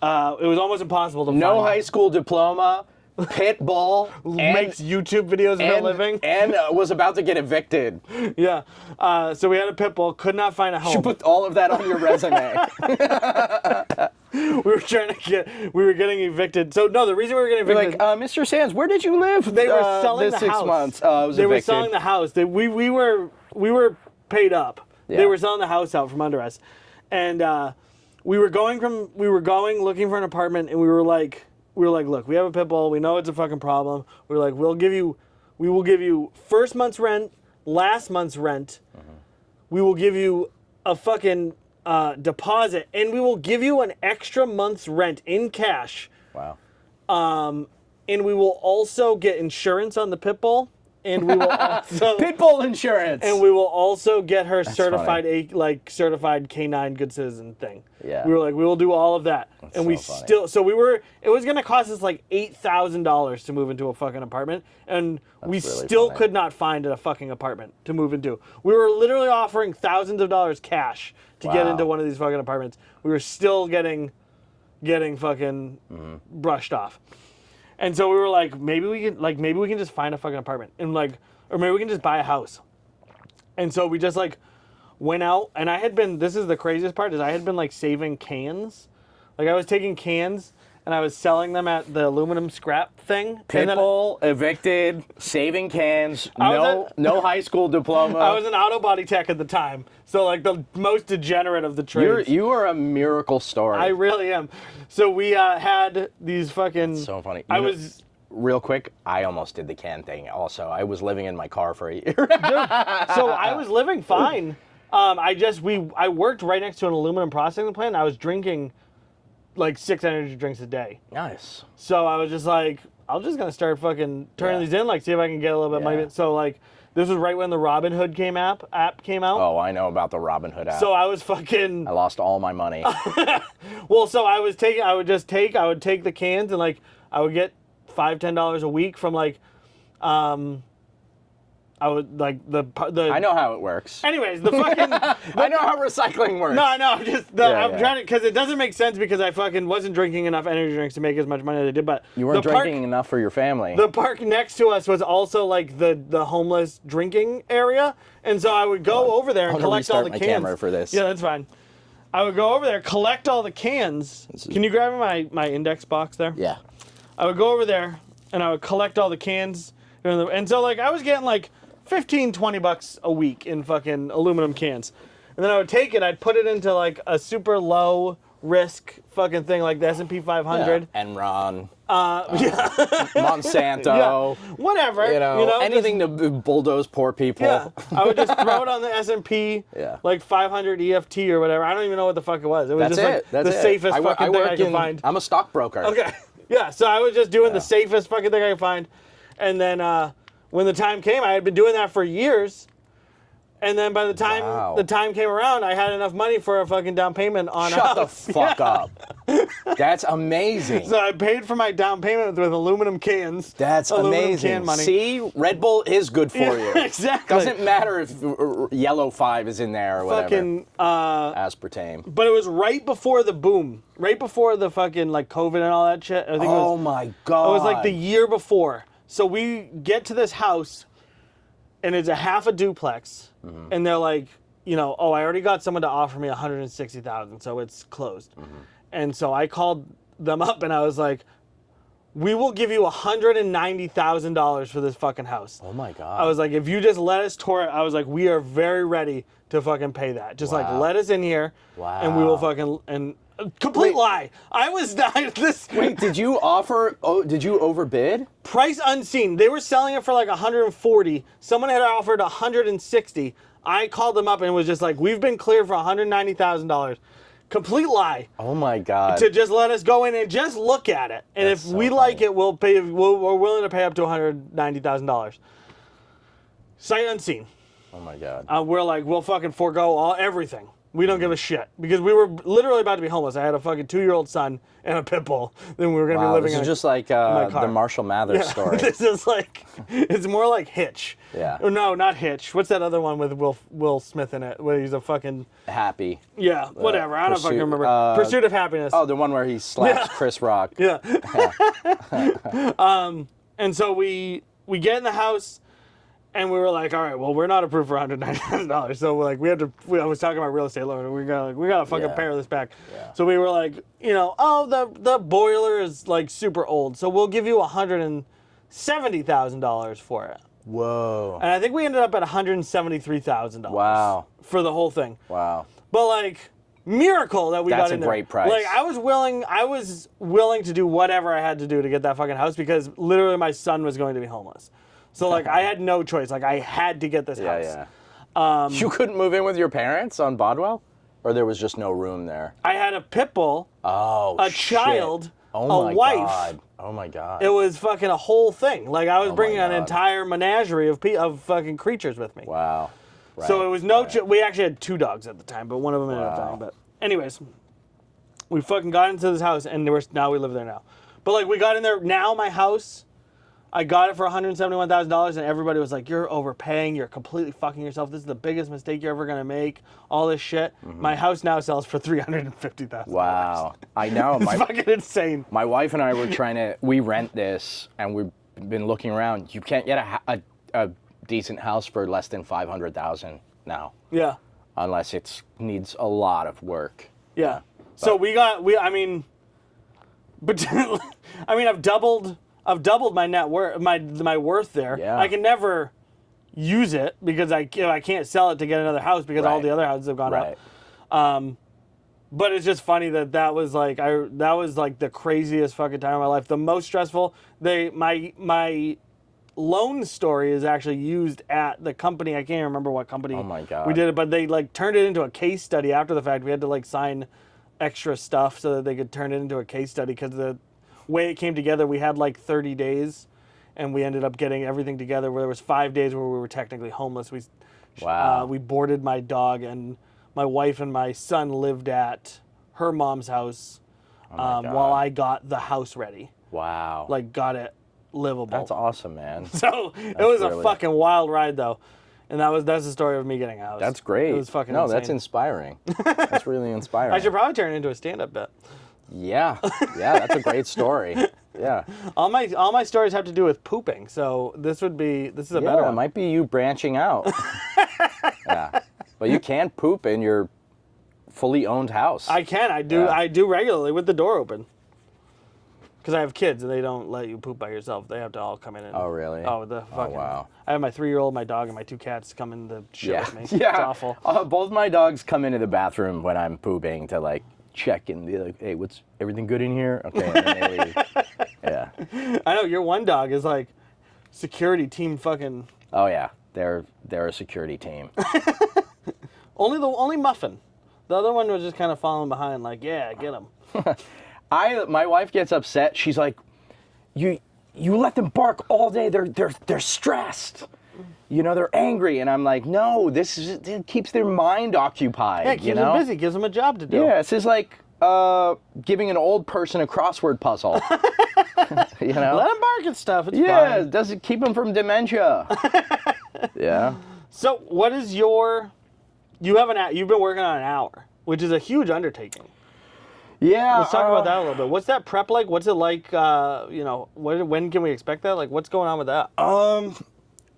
It was almost impossible to find. No high school diploma. Pit bull makes YouTube videos for a living and was about to get evicted. Yeah, so we had a pit bull, could not find a home. You put all of that on your resume. We were getting evicted. So no, the reason we were getting evicted. Like, Mr. Sands, where did you live? They were selling the house. 6 months. I was they evicted. Were selling the house. We were paid up. They were selling the house out from under us, and we were going looking for an apartment, and we were like, look, we have a pit bull. We know it's a fucking problem. We were like, we will give you first month's rent, last month's rent. We will give you a fucking deposit, and we will give you an extra month's rent in cash. Wow. And we will also get insurance on the pit bull, and we will also pit bull insurance, and we will also get her certified certified K9 good citizen thing. Yeah. We were like, we will do all of that, and we still. So it was gonna cost us like $8,000 to move into a fucking apartment, and we still could not find a fucking apartment to move into. We were literally offering thousands of dollars cash to get into one of these fucking apartments. We were still getting fucking brushed off. And so we were like, maybe we can just find a fucking apartment, and or maybe we can just buy a house. And so we just went out, and this is the craziest part, is I had been saving cans. I was taking cans and I was selling them at the aluminum scrap thing. Pitbull, evicted, saving cans, no high school diploma. I was an auto body tech at the time, so the most degenerate of the trades. You are a miracle story. I really am. So we had these fucking... That's so funny. Real quick, I almost did the can thing also. I was living in my car for a year. So I was living fine. I worked right next to an aluminum processing plant, and I was drinking 6 energy drinks a day. Nice. So I was just like, I'm just going to start fucking turning these in, see if I can get a little bit of money. So this was right when the Robin Hood app came out. Oh, I know about the Robin Hood app. So I was fucking... I lost all my money. Well, so I would take the cans, and I would get $5-10 a week from I would the. I know how it works. Anyways, the fucking. I know how recycling works. No, I know. I'm trying to, because it doesn't make sense, because I fucking wasn't drinking enough energy drinks to make as much money as I did. But you weren't drinking enough for your family. The park next to us was also the homeless drinking area, and so I would go over there and collect all the cans. Camera for this. Yeah, that's fine. I would go over there, collect all the cans. Can you grab my index box there? Yeah. I would go over there and I would collect all the cans, and so I was getting $15-20 a week in fucking aluminum cans. And then I would take it, I'd put it into a super low risk fucking thing like the S&P 500. Yeah. Enron. Yeah. Monsanto. Yeah. Whatever. Anything to bulldoze poor people. Yeah. I would just throw it on the S&P, 500 EFT or whatever. I don't even know what the fuck it was. It was the safest fucking thing I could find. I'm a stockbroker. Okay. Yeah, so I was just doing the safest fucking thing I could find. And then when the time came, I had been doing that for years. And then by the time the time came around, I had enough money for a fucking down payment on a house. Shut the fuck up. That's amazing. So I paid for my down payment with aluminum cans. That's amazing. Can money. See, Red Bull is good for you. Exactly. Doesn't matter if Yellow 5 is in there or whatever. Fucking aspartame. But it was right before the boom. Right before the fucking COVID and all that shit. I think my God. It was the year before. So we get to this house, and it's a half a duplex, and they're like, I already got someone to offer me $160,000, so it's closed. And so I called them up, and I was like, we will give you $190,000 for this fucking house. Oh my God. I was like, if you just let us tour it, I was like, we are very ready to fucking pay that. Just let us in here, and we will fucking, complete lie. I was this. Wait, did you offer? Oh, did you overbid? Price unseen. They were selling it for $140. Someone had offered $160. I called them up and was just like, "We've been cleared for $190,000." Complete lie. Oh my God. To just let us go in and just look at it, and if we like it, we'll pay. We're willing to pay up to $190,000. Sight unseen. Oh my God. We're like, we'll fucking forego everything. We don't give a shit, because we were literally about to be homeless. I had a fucking 2-year-old son and a pit bull. Then we were going to be living in this is just like the Marshall Mathers story. This is it's more like Hitch. Yeah. Or no, not Hitch. What's that other one with Will Smith in it, where he's a fucking... Happy. Yeah, whatever. I don't fucking remember. Pursuit of Happiness. Oh, the one where he slaps Chris Rock. Yeah. And so we get in the house, and we were like, all right, well, we're not approved for $190,000. So we had to. I was talking about real estate loan. We gotta fucking pare this back. Yeah. So we were like, the boiler is super old, so we'll give you $170,000 for it. Whoa. And I think we ended up at $173,000. Wow. For the whole thing. Wow. But like, miracle that we got in there. That's a great price. Like, I was willing to do whatever I had to do to get that fucking house because literally my son was going to be homeless. So like, I had no choice. Like, I had to get this house. Yeah. You couldn't move in with your parents on Bodwell? Or there was just no room there? I had a pit bull. Oh, a child. Oh my a wife. God. Oh my God. It was fucking a whole thing. Like, I was bringing an God. entire menagerie of fucking creatures with me. Wow. Right. So it was we actually had 2 dogs at the time, but one of them ended up dying. But anyways, we fucking got into this house, and now we live there now. But like, we got in there. Now my house, I got it for $171,000, and everybody was like, "You're overpaying. You're completely fucking yourself. This is the biggest mistake you're ever gonna make." All this shit. Mm-hmm. My house now sells for $350,000. Wow. I know. It's fucking insane. My wife and I were we rent this, and we've been looking around. You can't get a decent house for less than $500,000 now. Yeah. Unless it needs a lot of work. Yeah. So I mean, I've doubled my net worth, my worth there. Yeah. I can never use it because I can't sell it to get another house because all the other houses have gone up. But it's just funny that was like the craziest fucking time of my life. The most stressful. My loan story is actually used at the company. I can't remember what company. Oh my God. We did it, but they like turned it into a case study after the fact. We had to like sign extra stuff so that they could turn it into a case study because the way it came together, we had like 30 days, and we ended up getting everything together. Where there was 5 days where we were technically homeless. We boarded my dog, and my wife and my son lived at her mom's house while I got the house ready. Wow. Like, got it livable. That's awesome, man. So it was a fucking wild ride, though. And that's the story of me getting a house. That's great. It was fucking insane. That's inspiring. That's really inspiring. I should probably turn it into a stand-up bit. Yeah. Yeah, that's a great story. Yeah. All my stories have to do with pooping, so this is a better one. Yeah, it might be you branching out. Yeah. But you can't poop in your fully owned house. I can. I do regularly with the door open. Because I have kids and they don't let you poop by yourself. They have to all come in. Oh, really? Oh, wow. I have my 3-year-old, my dog, and my 2 cats come in the shit with me. Yeah. It's awful. Both my dogs come into the bathroom when I'm pooping to like check and be like, hey, what's everything good in here? Okay, and then they leave. Yeah. I know your one dog is like security team fucking. Oh yeah, they're a security team. Only Muffin. The other one was just kind of following behind, like, yeah, get him. My wife gets upset. She's like, you let them bark all day. They're stressed. You know, they're angry. And I'm like, no, it keeps their mind occupied. Yeah, it keeps them busy, gives them a job to do. Yeah, this is like giving an old person a crossword puzzle. You know? Let them bark at stuff. It's fine. fine. Does it keep them from dementia? Yeah. So what is you've been working on an hour, which is a huge undertaking. Yeah. Let's talk about that a little bit. What's that prep like? What's it like? When can we expect that? Like, what's going on with that?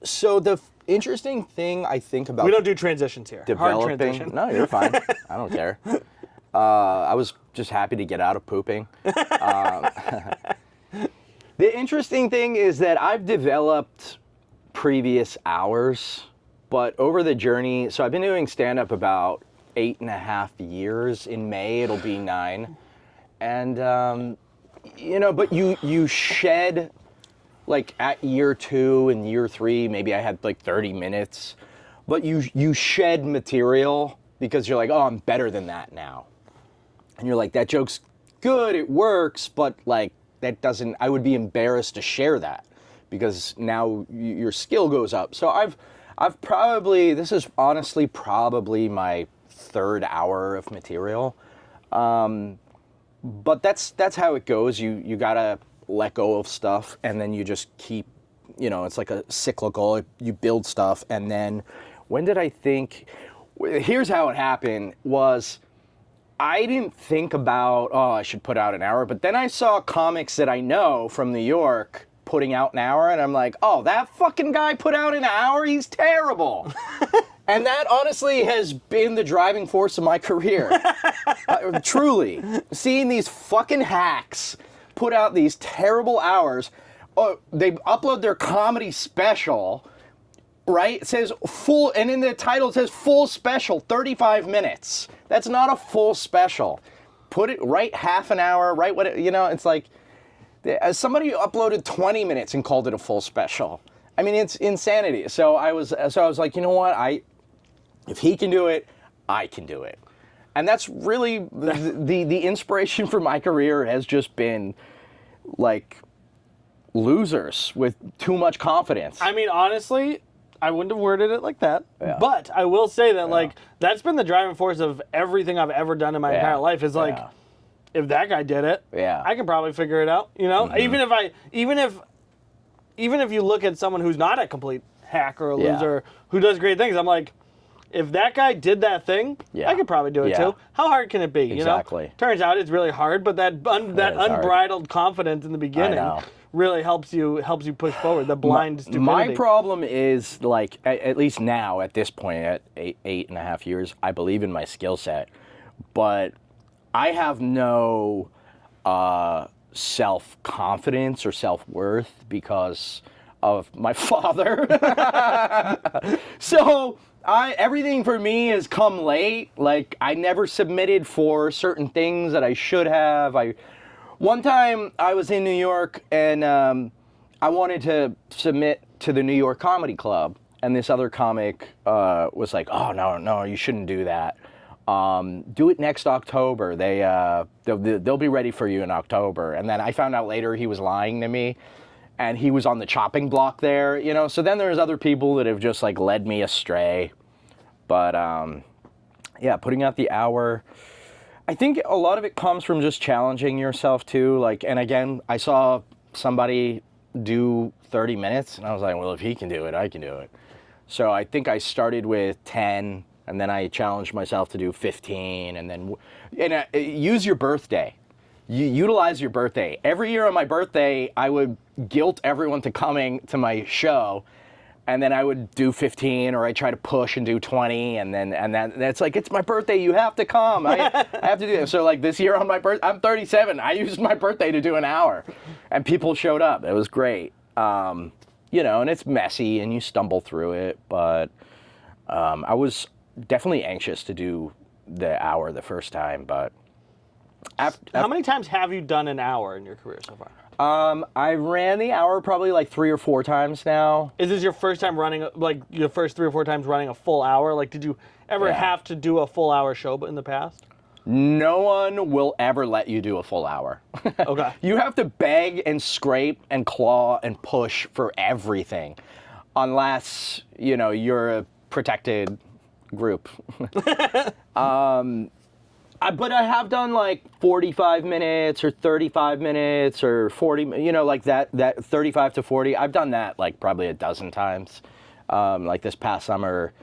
So the interesting thing I think about we don't do transitions here. Hard transition. No, you're fine. I don't care. I was just happy to get out of pooping. The interesting thing is that I've developed previous hours, but over the journey, so I've been doing stand-up about 8.5 years. In May, it'll be 9. And, but you shed, like at year 2 and year 3, maybe I had like 30 minutes, but you shed material because you're like, oh, I'm better than that now. And you're like, that joke's good, it works, but like, I would be embarrassed to share that because now your skill goes up. So I've probably, this is honestly probably my 3rd hour of material. But that's how it goes. You gotta let go of stuff and then you just keep, it's like a cyclical, you build stuff. And then here's how it happened was I didn't think about, I should put out an hour, but then I saw comics that I know from New York putting out an hour, and I'm like, oh, that fucking guy put out an hour? He's terrible. And that honestly has been the driving force of my career. Truly. Seeing these fucking hacks put out these terrible hours. Oh, they upload their comedy special, Right? It says full, and in the title it says full special, 35 minutes. That's not a full special. Put it, write half an hour, write what, it's like, somebody uploaded 20 minutes and called it a full special. I mean, it's insanity. So I was like, you know what? If he can do it, I can do it. And that's really the inspiration for my career has just been like losers with too much confidence. I mean, honestly, I wouldn't have worded it like that. Yeah. But I will say that like that's been the driving force of everything I've ever done in my entire life is like if that guy did it, I can probably figure it out, Mm-hmm. Even if you look at someone who's not a complete hack or a loser who does great things, I'm like, if that guy did that thing, I could probably do it too. How hard can it be? Exactly. Turns out it's really hard, but that unbridled confidence in the beginning really helps you push forward. The blind stupidity. My problem is like at least now at this point at 8.5 years, I believe in my skill set, but I have no self-confidence or self-worth because of my father. So everything for me has come late. Like I never submitted for certain things that I should have. One time I was in New York and I wanted to submit to the New York Comedy Club, and this other comic was like, "Oh no, you shouldn't do that. Do it next October. They'll be ready for you in October." And then I found out later he was lying to me, and he was on the chopping block there, So then there's other people that have just like led me astray. But putting out the hour, I think a lot of it comes from just challenging yourself too. Like, and again, I saw somebody do 30 minutes, and I was like, well, if he can do it, I can do it. So I think I started with 10. And then I challenged myself to do 15, and then use your birthday. Utilize your birthday. Every year on my birthday, I would guilt everyone to coming to my show, and then I would do 15, or I try to push and do 20, and that's like, it's my birthday, you have to come. I have to do it. So like this year on my birthday, I'm 37. I used my birthday to do an hour, and people showed up. It was great. And it's messy, and you stumble through it, but I was definitely anxious to do the hour the first time, but how many times have you done an hour in your career so far? I ran the hour probably like 3 or 4 times now. Is this your first time running, like your first 3 or 4 times running a full hour? Like, did you ever have to do a full hour show in the past? No one will ever let you do a full hour. Okay. You have to beg and scrape and claw and push for everything, unless you're a protected group. But I have done like 45 minutes or 35 minutes or 40, like that 35 to 40. I've done that like probably a dozen times. Like this past summer,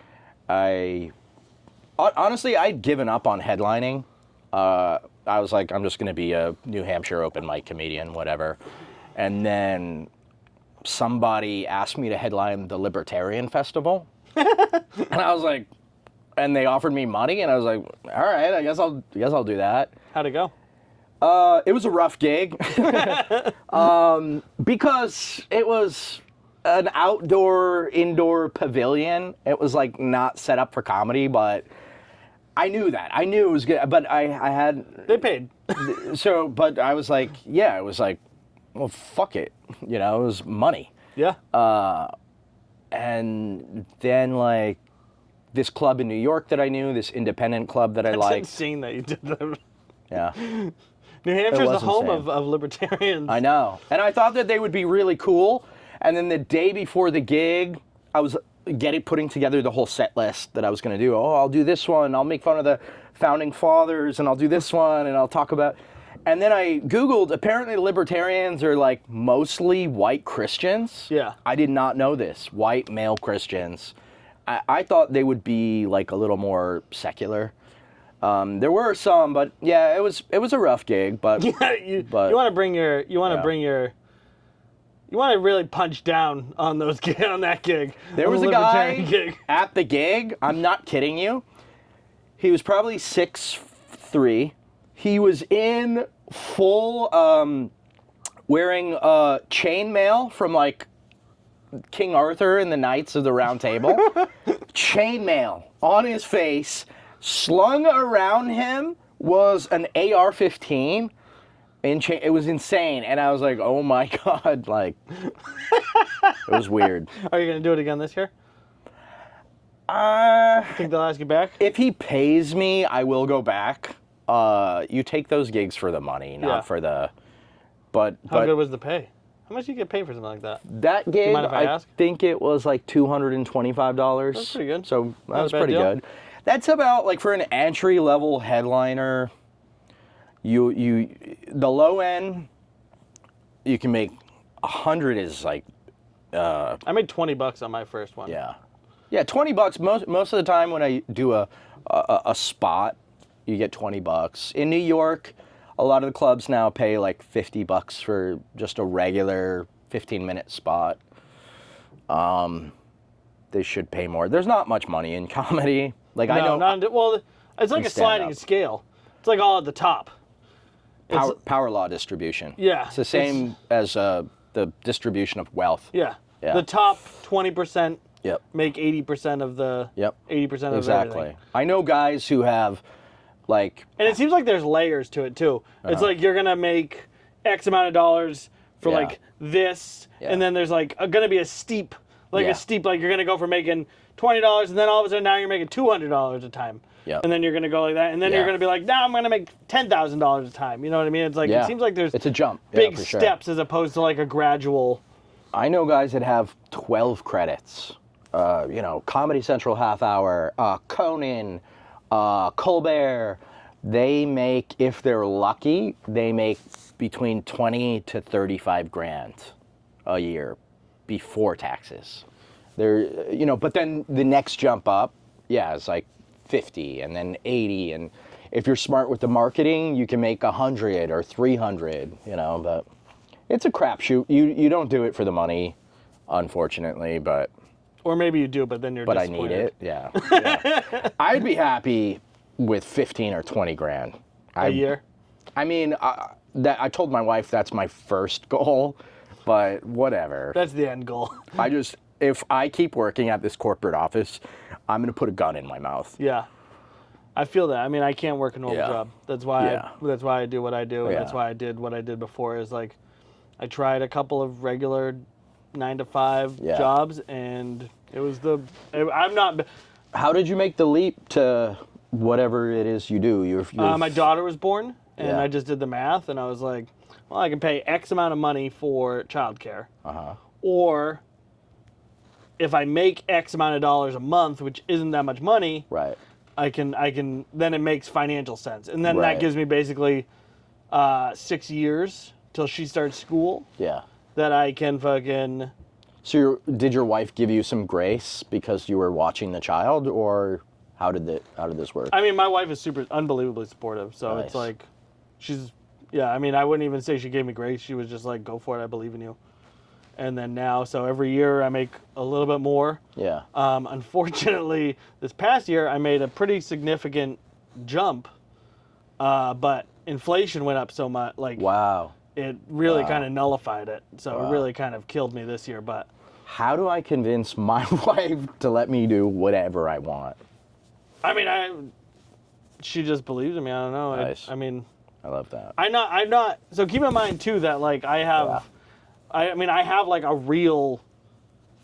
honestly, I'd given up on headlining. I was like, I'm just going to be a New Hampshire open mic comedian, whatever. And then somebody asked me to headline the Libertarian Festival. And I was like, and they offered me money, and I was like, all right, I guess I'll do that. How'd it go? It was a rough gig. Because it was an indoor pavilion. It was like not set up for comedy, but I knew that. I knew it was good, but I had... They paid. So, but I was like, it was like, well, fuck it. It was money. Yeah. And then like, this club in New York that I knew, this independent club that I liked. It's insane that you did that. Yeah. New Hampshire's the home of libertarians. I know. And I thought that they would be really cool. And then the day before the gig, I was putting together the whole set list that I was going to do. Oh, I'll do this one. I'll make fun of the founding fathers, and I'll do this one, and I'll talk about... And then I Googled, apparently libertarians are like mostly white Christians. Yeah. I did not know this. White male Christians. I thought they would be like a little more secular. There were some, but yeah, it was a rough gig. But yeah, you want to really punch down on those on that gig. There was a guy at the gig. I'm not kidding you. He was probably 6'3". He was in full wearing chainmail from like King Arthur in the Knights of the Round Table. Chainmail on his face. Slung around him was an AR-15. It was insane. And I was like, oh my God. Like, it was weird. Are you going to do it again this year? Think they'll ask you back? If he pays me, I will go back. You take those gigs for the money, not for the... But How good was the pay? How much do you get paid for something like that? That gig, mind if I ask? think it was like $225. That's pretty good. So that was a bad pretty deal. good. That's about, like, for an entry-level headliner, the low end, you can make 100 is like... I made $20 on my first one. Yeah. Yeah, $20. Most of the time when I do a spot, you get $20. In New York, a lot of the clubs now pay like $50 for just a regular 15-minute spot. They should pay more. There's not much money in comedy. Like, I know. Well, it's like a sliding scale. It's like all at the top. Power law distribution. Yeah. It's the same as the distribution of wealth. Yeah. Yeah. The top 20% Yep. make 80% of the 80% of Exactly. everything. I know guys who have, like... And it seems like there's layers to it, too. It's like you're going to make X amount of dollars for, like, this, and then there's, like, going to be a steep, like, you're going to go from making $20, and then all of a sudden now you're making $200 a time. Yep. And then you're going to go like that, and then you're going to be like, now I'm going to make $10,000 a time. You know what I mean? It's like, it seems like there's it's a jump. big for sure. steps as opposed to, like, a gradual... I know guys that have 12 credits. Comedy Central half hour, Conan, Colbert. They make, if they're lucky, they make between 20 to 35 grand a year before taxes. But then the next jump up, it's like 50 and then 80. And if you're smart with the marketing, you can make 100 or 300, but it's a crapshoot. You don't do it for the money, unfortunately, but... Or maybe you do, but then you're disappointed. But I need it, yeah. I'd be happy with 15 or 20 grand. A year? I mean, I told my wife that's my first goal, but whatever. That's the end goal. If I keep working at this corporate office, I'm going to put a gun in my mouth. Yeah. I feel that. I mean, I can't work a normal job. That's why I do what I do, and that's why I did what I did before, is like, I tried a couple of regular 9-to-5 jobs, and it was I'm not... How did you make the leap to whatever it is you do? My daughter was born, and I just did the math, and I was like, well, I can pay X amount of money for childcare. Or if I make X amount of dollars a month, which isn't that much money, right, I can then it makes financial sense. And then that gives me basically 6 years till she starts school. Yeah. That I can fucking... So did your wife give you some grace because you were watching the child, or how did this work? I mean, my wife is unbelievably supportive, so it's like, I mean, I wouldn't even say she gave me grace. She was just like, go for it, I believe in you. And then now, so every year I make a little bit more. Yeah. Unfortunately, this past year I made a pretty significant jump, but inflation went up so much. Like, wow. It really kind of nullified it. So it really kind of killed me this year. But how do I convince my wife to let me do whatever I want? I mean, she just believes in me. I don't know. Nice. I mean, I love that. I'm not. So keep in mind too that like I have, I have like a real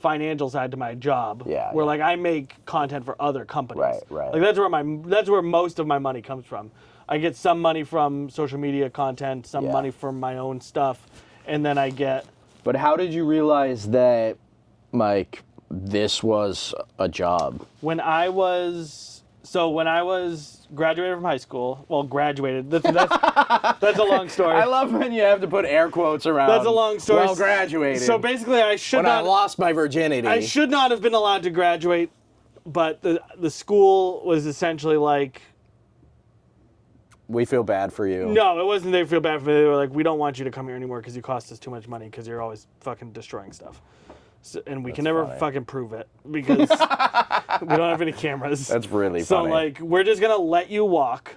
financial side to my job. Yeah. Where like I make content for other companies. Right. Like that's where most of my money comes from. I get some money from social media content, some money from my own stuff, and then I get... But how did you realize that, like, this was a job? When I was graduated from high school, graduated, that's a long story. I love when you have to put air quotes around. That's a long story. Well, graduated. So basically I lost my virginity. I should not have been allowed to graduate, but the school was essentially like... We feel bad for you. No, it wasn't they feel bad for me. They were like, we don't want you to come here anymore because you cost us too much money because you're always fucking destroying stuff. So, and we can never fucking prove it because we don't have any cameras. That's really funny. So, like, we're just going to let you walk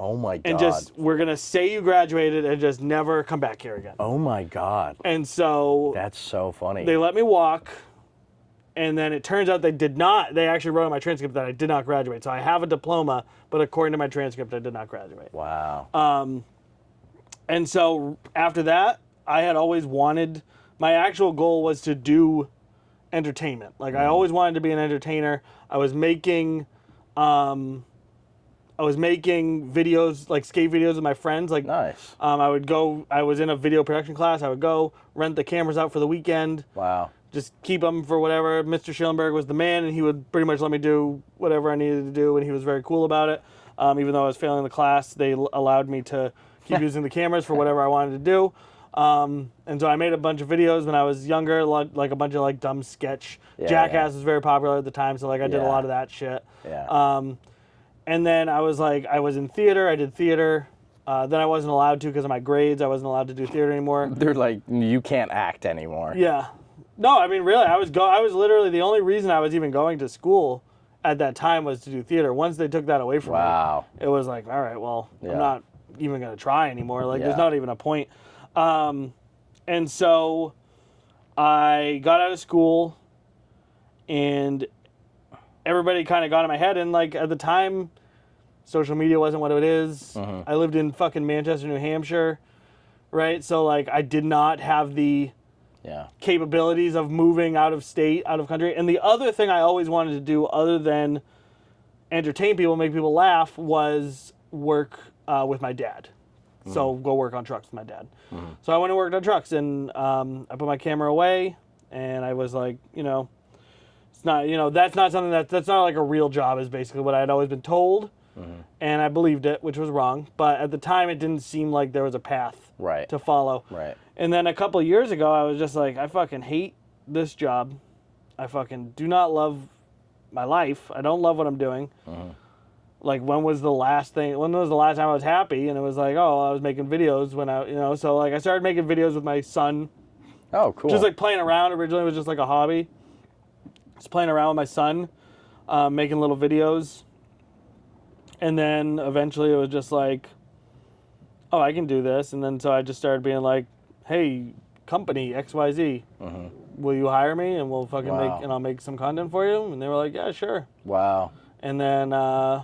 Oh my God. And just, we're going to say you graduated and just never come back here again. Oh my God. And so. That's so funny. They let me walk. And then it turns out they actually wrote in my transcript that I did not graduate. So I have a diploma, but according to my transcript, I did not graduate. Wow. And so after that, I had always wanted, my actual goal was to do entertainment. Like I always wanted to be an entertainer. I was making videos, like skate videos with my friends. Like, nice. I was in a video production class. I would go rent the cameras out for the weekend. Wow. Just keep them for whatever. Mr. Schillenberg was the man, and he would pretty much let me do whatever I needed to do, and he was very cool about it. Even though I was failing the class, they allowed me to keep using the cameras for whatever I wanted to do. And so I made a bunch of videos when I was younger, like a bunch of like dumb sketch. Jackass was very popular at the time, so like I did a lot of that shit. Yeah. And then I was in theater. I did theater. Then I wasn't allowed to because of my grades. I wasn't allowed to do theater anymore. They're like, you can't act anymore. Yeah. No, I mean, really, I was literally, the only reason I was even going to school at that time was to do theater. Once they took that away from me, it was like, all right, well, I'm not even going to try anymore. Like, there's not even a point. And so I got out of school, and everybody kind of got in my head. And, like, at the time, social media wasn't what it is. Mm-hmm. I lived in fucking Manchester, New Hampshire, right? So, like, I did not have the capabilities of moving out of state, out of country. And the other thing I always wanted to do, other than entertain people, make people laugh, was work with my dad. Mm-hmm. So go work on trucks with my dad. Mm-hmm. So I went and worked on trucks, and I put my camera away, and I was like, it's not, that's not something that's not like a real job, is basically what I had always been told. Mm-hmm. And I believed it, which was wrong. But at the time, it didn't seem like there was a path to follow. Right. And then a couple of years ago, I was just like, I fucking hate this job. I fucking do not love my life. I don't love what I'm doing. Mm-hmm. Like, when was the last time I was happy? And it was like, oh, I was making videos when so like I started making videos with my son. Oh, cool. Just like playing around. Originally, it was just like a hobby. Just playing around with my son, making little videos. And then eventually it was just like, oh, I can do this. And then so I just started being like, hey, company XYZ, will you hire me? And we'll fucking I'll make some content for you. And they were like, yeah, sure. Wow. And then, I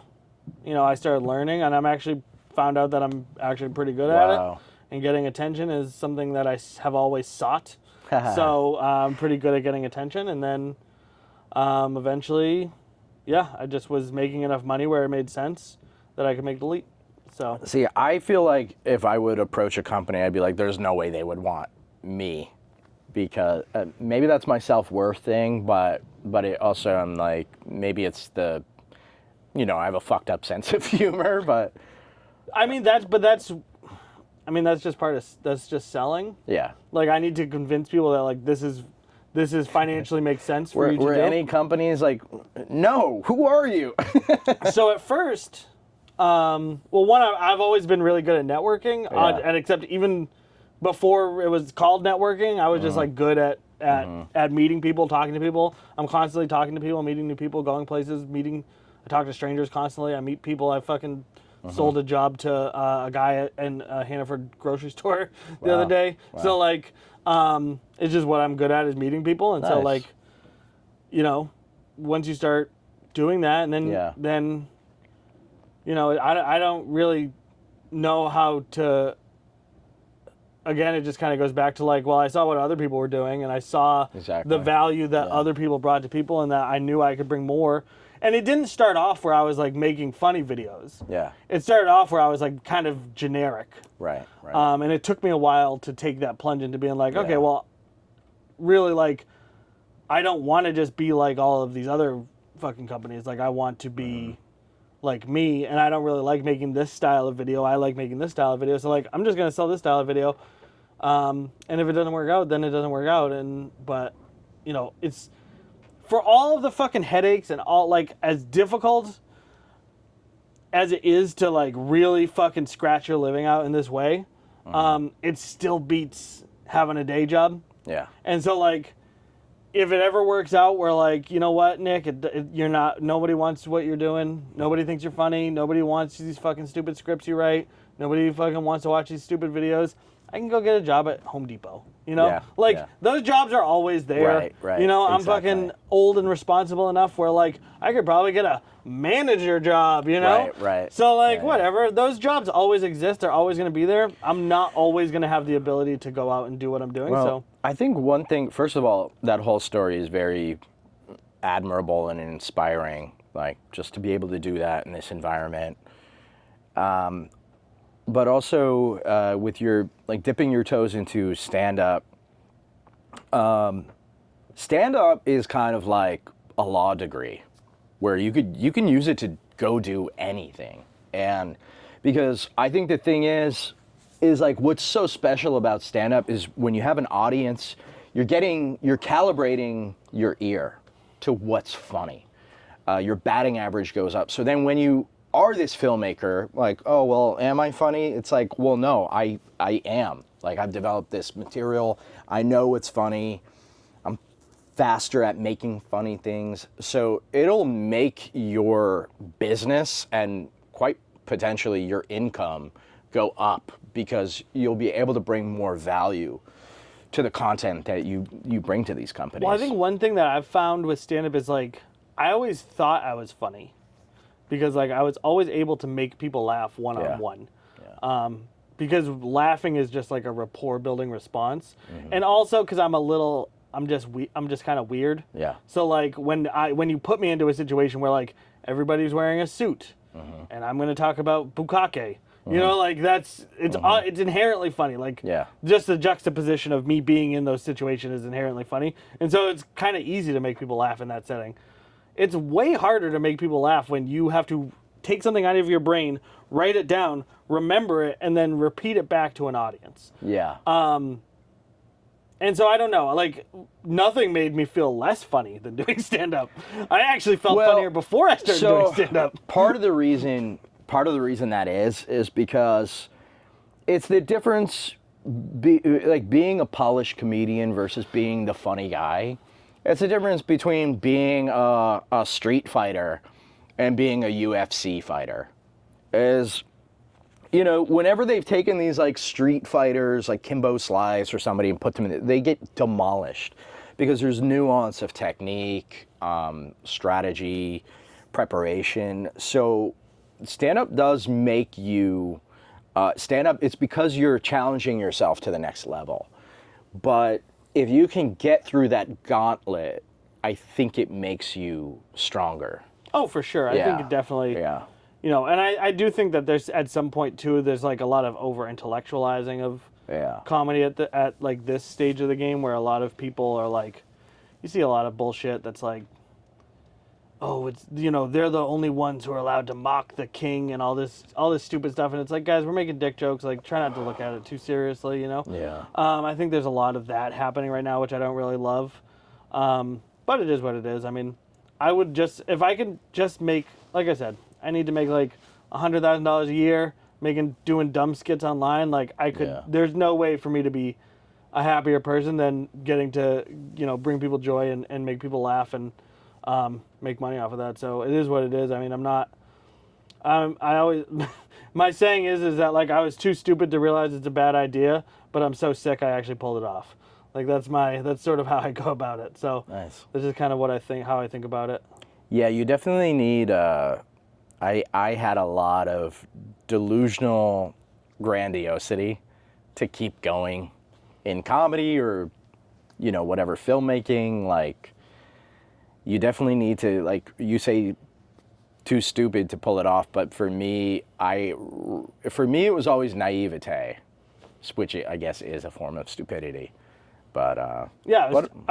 started learning, and I'm actually found out that I'm actually pretty good at it. And getting attention is something that I have always sought. So I'm pretty good at getting attention. And then eventually, I just was making enough money where it made sense that I could make the leap. So see, I feel like if I would approach a company, I'd be like, there's no way they would want me, because maybe that's my self-worth thing, but it also, I'm like, maybe it's the, I have a fucked up sense of humor, but that's just selling. Yeah. Like, I need to convince people that, like, this is financially makes sense for you to do. Were any companies like, no, who are you? So at first, I've always been really good at networking, and except even before it was called networking, I was just like good at meeting people, talking to people. I'm constantly talking to people, meeting new people, going places, I talk to strangers constantly. I meet people. I fucking sold a job to a guy in a Hannaford grocery store the other day. Wow. So like, it's just what I'm good at, is meeting people. And so like, once you start doing that, and then I don't really know how to, again, it just kind of goes back to like, well, I saw what other people were doing, and I saw the value that other people brought to people, and that I knew I could bring more. And it didn't start off where I was like making funny videos. Yeah. It started off where I was like kind of generic. Right. And it took me a while to take that plunge into being like, okay, well, really, like, I don't want to just be like all of these other fucking companies. Like, I want to be like me, and I don't really like making this style of video. I like making this style of video. So like, I'm just going to sell this style of video. And if it doesn't work out, then it doesn't work out. But it's, for all of the fucking headaches and all, like, as difficult as it is to like really fucking scratch your living out in this way, it still beats having a day job. Yeah. And so like, if it ever works out where, like, you know what, Nick, you're not, nobody wants what you're doing. Nobody thinks you're funny. Nobody wants these fucking stupid scripts you write. Nobody fucking wants to watch these stupid videos. I can go get a job at Home Depot. You know, those jobs are always there. Right. You know, I'm fucking old and responsible enough where, like, I could probably get a manager job, you know? Right. So, like, whatever. Those jobs always exist. They're always going to be there. I'm not always going to have the ability to go out and do what I'm doing. Well, I think one thing, first of all, that whole story is very admirable and inspiring, like, just to be able to do that in this environment. But also with your, like, dipping your toes into stand-up. Stand-up is kind of like a law degree where you can use it to go do anything. And because I think the thing is like what's so special about stand-up is when you have an audience, you're calibrating your ear to what's funny. Your batting average goes up. So then when you are this filmmaker, like, oh, well, am I funny? It's like, well, no, I am. Like, I've developed this material. I know it's funny. I'm faster at making funny things. So it'll make your business and quite potentially your income go up because you'll be able to bring more value to the content that you bring to these companies. Well, I think one thing that I've found with stand-up is, like, I always thought I was funny. Because, like, I was always able to make people laugh one-on-one. Yeah. Because laughing is just, like, a rapport-building response. Mm-hmm. And also because I'm just kind of weird. Yeah. So, like, when you put me into a situation where, like, everybody's wearing a suit, and I'm going to talk about bukkake, you know, like, it's inherently funny. Like, just the juxtaposition of me being in those situations is inherently funny. And so it's kind of easy to make people laugh in that setting. It's way harder to make people laugh when you have to take something out of your brain, write it down, remember it, and then repeat it back to an audience. Yeah. And so I don't know, like, nothing made me feel less funny than doing stand-up. I actually felt funnier before I started doing stand-up. Part of the reason that is because it's the difference, like being a polished comedian versus being the funny guy. It's the difference between being a street fighter and being a UFC fighter. Is, you know, whenever they've taken these, like, street fighters, like Kimbo Slice or somebody, and put them in, they get demolished because there's nuance of technique, strategy, preparation. So stand-up does make you, stand-up, it's because you're challenging yourself to the next level. But if you can get through that gauntlet, I think it makes you stronger. Oh, for sure. I think it definitely, you know, and I do think that there's, at some point, too, there's, like, a lot of over-intellectualizing of comedy at, like, this stage of the game where a lot of people are, like, you see a lot of bullshit that's, like, oh, it's, you know, they're the only ones who are allowed to mock the king and all this stupid stuff. And it's like, guys, we're making dick jokes. Like, try not to look at it too seriously, you know? Yeah. I think there's a lot of that happening right now, which I don't really love. But it is what it is. I mean, I would just, if I could just make, like I said, I need to make like $100,000 a year doing dumb skits online. Like, I could, there's no way for me to be a happier person than getting to, you know, bring people joy and make people laugh and, make money off of that. So it is what it is. I mean, I always, my saying is that, like, I was too stupid to realize it's a bad idea, but I'm so sick I actually pulled it off. Like, that's sort of how I go about it. So nice. This is kind of how I think about it. Yeah, you definitely need, I had a lot of delusional grandiosity to keep going in comedy or, you know, whatever, filmmaking. Like, you definitely need to, like, you say too stupid to pull it off, but for me, it was always naivete, which I guess is a form of stupidity. But I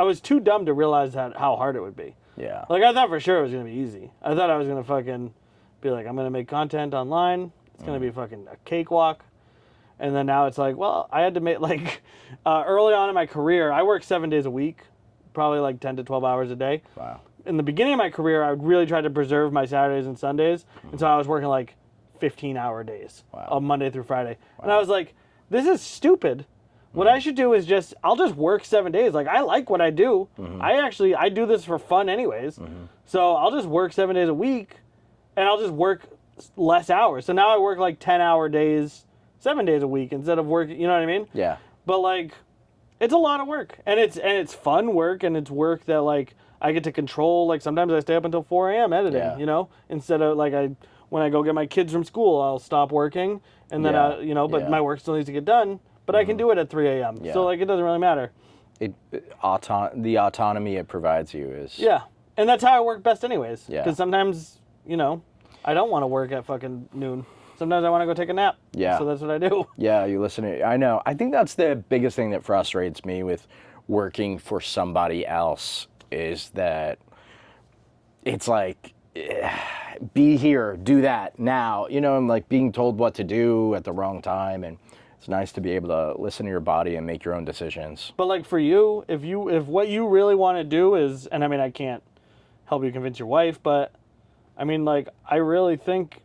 was too dumb to realize how hard it would be. Yeah. Like, I thought for sure it was gonna be easy. I thought I was gonna fucking be like, I'm gonna make content online. It's gonna be fucking a cakewalk. And then now it's like, well, I had to make, like, early on in my career, I worked 7 days a week, probably like 10 to 12 hours a day. Wow. In the beginning of my career, I would really try to preserve my Saturdays and Sundays. And so I was working like 15-hour days, Monday through Friday. Wow. And I was like, this is stupid, What I should do is I'll just work 7 days. Like, I like what I do. I do this for fun anyways. So I'll just work 7 days a week, and I'll just work less hours. So now I work like 10-hour days, 7 days a week instead of working, you know what I mean? Yeah. But like, it's a lot of work, and it's fun work, and it's work that like I get to control. Like sometimes I stay up until 4 a.m. editing, you know, instead of like when I go get my kids from school, I'll stop working, and then but my work still needs to get done, but I can do it at 3 a.m. So like it doesn't really matter. The autonomy it provides you is and that's how I work best anyways. Yeah. Because sometimes I don't want to work at fucking noon. Sometimes I want to go take a nap. Yeah. So that's what I do. Yeah, you listen to it. I know. I think that's the biggest thing that frustrates me with working for somebody else is that it's like, be here, do that now. I'm like being told what to do at the wrong time, and it's nice to be able to listen to your body and make your own decisions. But like for you, if what you really want to do is, and I mean, I can't help you convince your wife, but I mean, like, I really think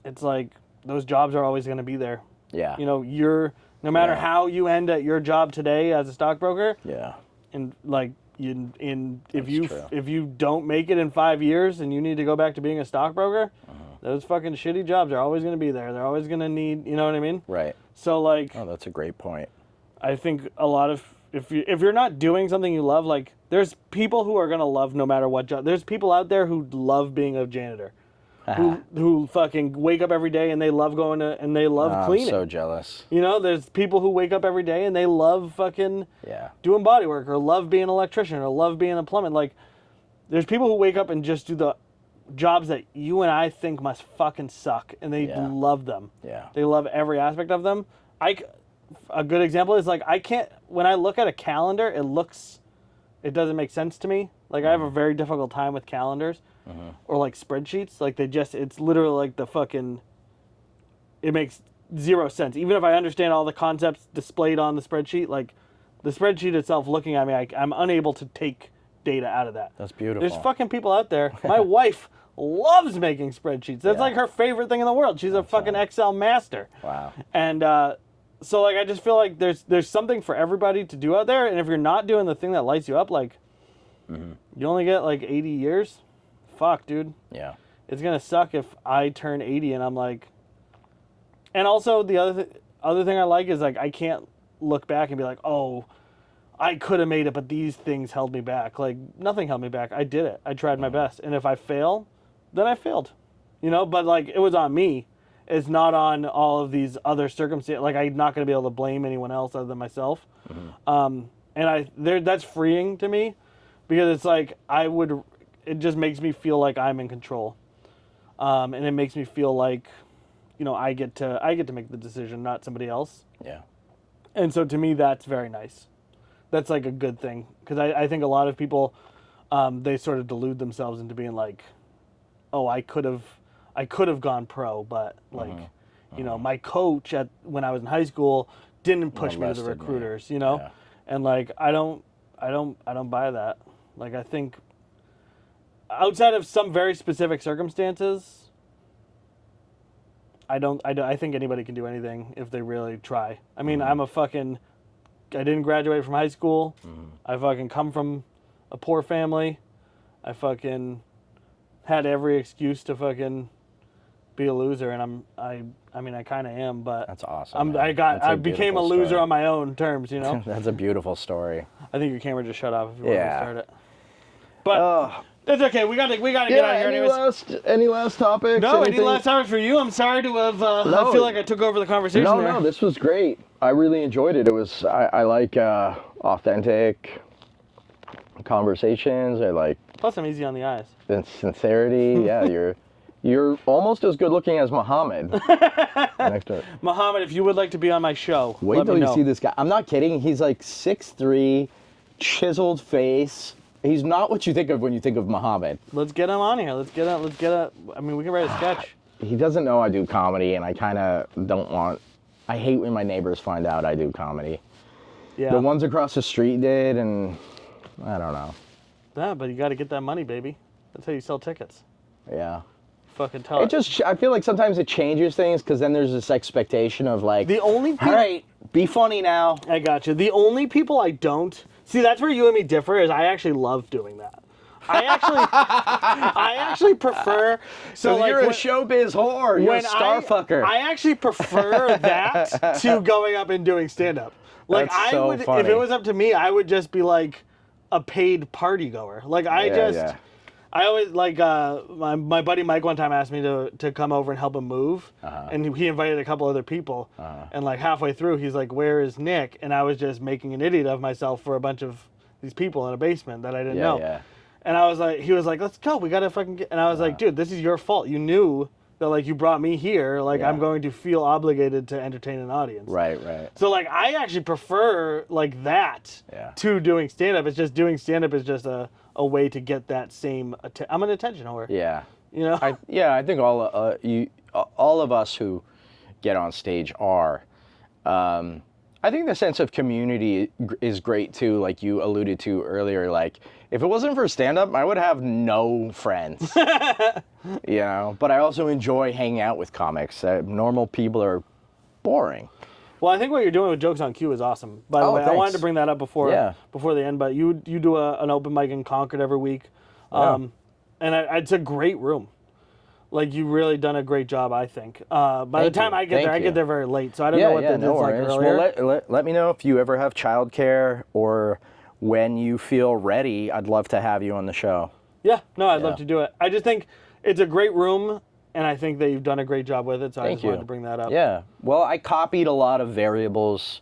it's like those jobs are always going to be there. Yeah. No matter how you end at your job today as a stockbroker. Yeah. And like if you don't make it in 5 years and you need to go back to being a stockbroker, those fucking shitty jobs are always going to be there. They're always going to need, you know what I mean? Right. So like, oh, that's a great point. I think a lot of if you're not doing something you love, like there's people who are going to love no matter what job. There's people out there who love being a janitor. Who fucking wake up every day and they love going to, and they love cleaning. I'm so jealous. There's people who wake up every day and they love fucking doing body work, or love being an electrician, or love being a plumber. Like, there's people who wake up and just do the jobs that you and I think must fucking suck, and they love them. Yeah. They love every aspect of them. A good example is like, when I look at a calendar, it doesn't make sense to me. Like, I have a very difficult time with calendars. Or like spreadsheets, like it's literally like it makes zero sense. Even if I understand all the concepts displayed on the spreadsheet, like the spreadsheet itself looking at me, I'm unable to take data out of that. That's beautiful. There's fucking people out there. My wife loves making spreadsheets. That's like her favorite thing in the world. She's a fucking Excel master. Wow. And so like I just feel like there's something for everybody to do out there, and if you're not doing the thing that lights you up, like you only get like 80 years. Fuck, dude. Yeah. It's gonna suck if I turn 80 and I'm like. And also the other thing I like is like I can't look back and be like, oh, I could have made it, but these things held me back. Like nothing held me back. I did it. I tried my best, and if I fail, then I failed. But like it was on me. It's not on all of these other circumstances. Like I'm not gonna be able to blame anyone else other than myself. And that's freeing to me, because it's like it just makes me feel like I'm in control, and it makes me feel like, I get to make the decision, not somebody else. Yeah. And so to me, that's very nice. That's like a good thing, because I think a lot of people, they sort of delude themselves into being like, oh, I could have gone pro, but like, my coach when I was in high school didn't push me to the recruiters, and like I don't buy that. Like I think, outside of some very specific circumstances, I think anybody can do anything if they really try. I mean, I didn't graduate from high school. I fucking come from a poor family. I fucking had every excuse to fucking be a loser, and I kind of am, but that's awesome. I became a loser on my own terms, That's a beautiful story. I think your camera just shut off if you want to start it. But it's okay. We gotta get out of here anyways. Any last topics? No, any last topics for you? I'm sorry to have. I feel like I took over the conversation. No, this was great. I really enjoyed it. It was. I like authentic conversations. I like. Plus, I'm easy on the eyes. Sincerity. Yeah, you're almost as good looking as Muhammad. Muhammad, if you would like to be on my show, wait till you see this guy. I'm not kidding. He's like 6'3", chiseled face. He's not what you think of when you think of Muhammad. Let's get him on here. Let's get I mean, we can write a sketch. He doesn't know I do comedy, and I kind of don't want. I hate when my neighbors find out I do comedy. Yeah. The ones across the street did, and I don't know. Yeah, but you got to get that money, baby. That's how you sell tickets. Yeah. fucking tell it. I feel like sometimes it changes things because then there's this expectation of like, all right, be funny now. I got you. The only people I don't see, that's where you and me differ, is I actually love doing that. I actually prefer. So like, you're a showbiz whore. You're a star fucker. I actually prefer that to going up and doing stand up. Like That's so funny. if it was up to me, I would just be like a paid party goer. Like I always like my buddy Mike one time asked me to come over and help him move, and he invited a couple other people, and like halfway through he's like, "Where is Nick?" And I was just making an idiot of myself for a bunch of these people in a basement that I didn't know. Yeah. And I was like, he was like, "Let's go. We gotta fucking get." And I was like, "Dude, this is your fault. You knew that like you brought me here. Like I'm going to feel obligated to entertain an audience." Right. So like I actually prefer like that to doing stand up. It's just doing stand up is just a way to get that same. I'm an attention whore. Yeah. You know. I think all of us who get on stage are. I think the sense of community is great too, like you alluded to earlier. Like, if it wasn't for stand-up, I would have no friends, you know? But I also enjoy hanging out with comics. Normal people are boring. Well, I think what you're doing with Jokes on Cue is awesome. By the way, thanks. I wanted to bring that up before the end, but you do an open mic in Concord every week, and it's a great room. Like, you've really done a great job, I think. By the time I get there very late, so I don't know what that is like earlier. Well, let me know if you ever have childcare or when you feel ready. I'd love to have you on the show. Yeah, no, I'd love to do it. I just think it's a great room, and I think that you've done a great job with it, so I just wanted to bring that up. Yeah, well, I copied a lot of variables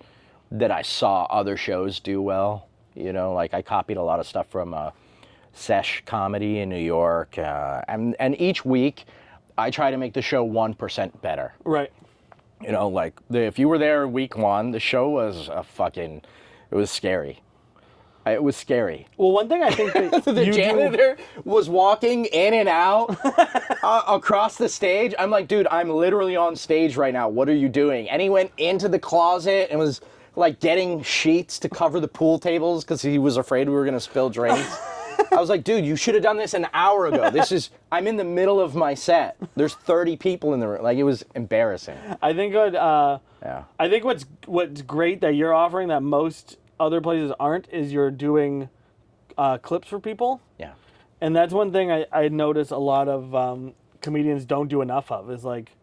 that I saw other shows do well. You know, like I copied a lot of stuff from Sesh Comedy in New York, and each week I try to make the show 1% better. Right. You know, like if you were there week one, the show was it was scary. It was scary. Well, one thing I think that the janitor was walking in and out across the stage. I'm like, dude, I'm literally on stage right now. What are you doing? And he went into the closet and was like getting sheets to cover the pool tables because he was afraid we were going to spill drinks. I was like, dude, you should have done this an hour ago. I'm in the middle of my set. There's 30 people in the room. Like, it was embarrassing. I think I think what's great that you're offering that most other places aren't is you're doing clips for people. Yeah. And that's one thing I notice a lot of comedians don't do enough of is like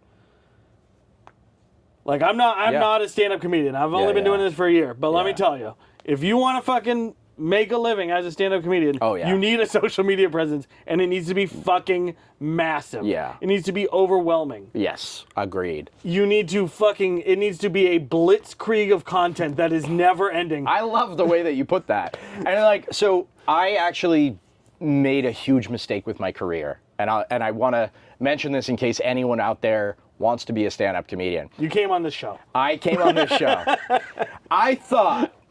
I'm not a stand-up comedian. I've only been doing this for a year. But let me tell you, if you want to fucking make a living as a stand-up comedian, you need a social media presence, and it needs to be fucking massive. Yeah. It needs to be overwhelming. Yes, agreed. It needs to be a blitzkrieg of content that is never ending. I love the way that you put that. And so I actually made a huge mistake with my career, and I want to mention this in case anyone out there wants to be a stand-up comedian. You came on this show. I came on this show.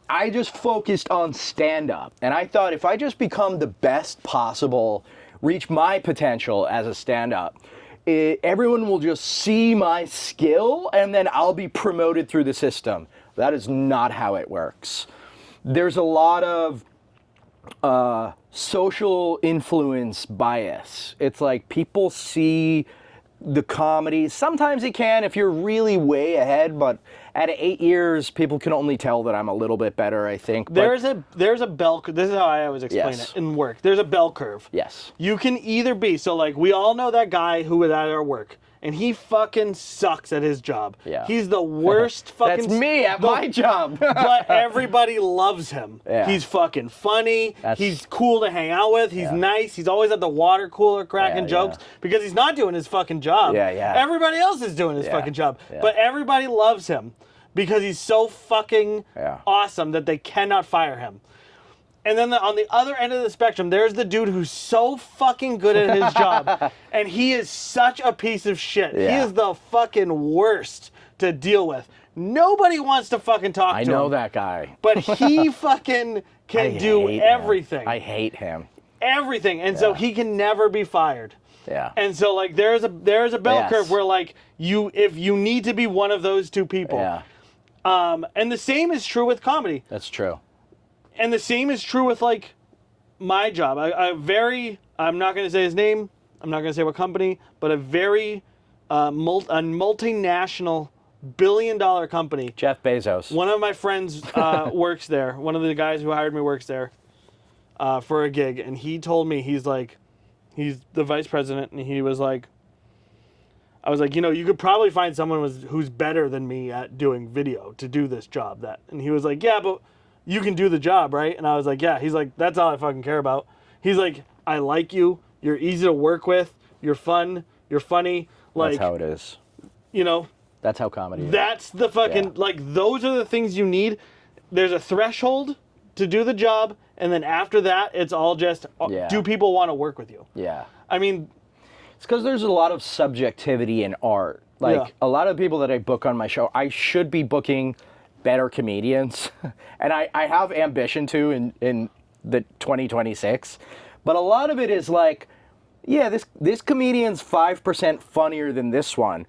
I just focused on stand-up, and I thought if I just become the best possible, reach my potential as a stand-up, everyone will just see my skill, and then I'll be promoted through the system. That is not how it works. There's a lot of social influence bias. It's like people see the comedy. Sometimes it can if you're really way ahead, but at 8 years, people can only tell that I'm a little bit better, I think. There's a bell curve. This is how I always explain it in work. There's a bell curve. Yes. You can either be, so like we all know that guy who was at our work, and he fucking sucks at his job. Yeah. He's the worst fucking... That's me at my job. But everybody loves him. Yeah. He's fucking funny. He's cool to hang out with. He's nice. He's always at the water cooler cracking jokes because he's not doing his fucking job. Yeah. Everybody else is doing his fucking job. Yeah. But everybody loves him because he's so fucking awesome that they cannot fire him. And then on the other end of the spectrum, there's the dude who's so fucking good at his job, and he is such a piece of shit. Yeah. He is the fucking worst to deal with. Nobody wants to fucking talk to him. I know that guy. But he fucking can do everything. I hate him. Everything. And so he can never be fired. Yeah. And so like there's a bell curve where like if you need to be one of those two people. Yeah. And the same is true with comedy. That's true. And the same is true with, like, my job. I'm not going to say his name. I'm not going to say what company, but a very a multinational billion-dollar company. Jeff Bezos. One of my friends works there. One of the guys who hired me works there for a gig, and he told me, he's the vice president, and he was like, I was like, you could probably find someone who's better than me at doing video to do this job. And he was like, yeah, but you can do the job, right? And I was like, yeah. He's like, that's all I fucking care about. He's like, I like you. You're easy to work with. You're fun. You're funny. Like, that's how it is. That's how comedy is. That's the fucking, those are the things you need. There's a threshold to do the job, and then after that, it's all just, do people want to work with you? Yeah. I mean, it's because there's a lot of subjectivity in art. Like, a lot of people that I book on my show, I should be booking better comedians. And I have ambition to in the 2026. But a lot of it is like, yeah, this comedian's 5% funnier than this one.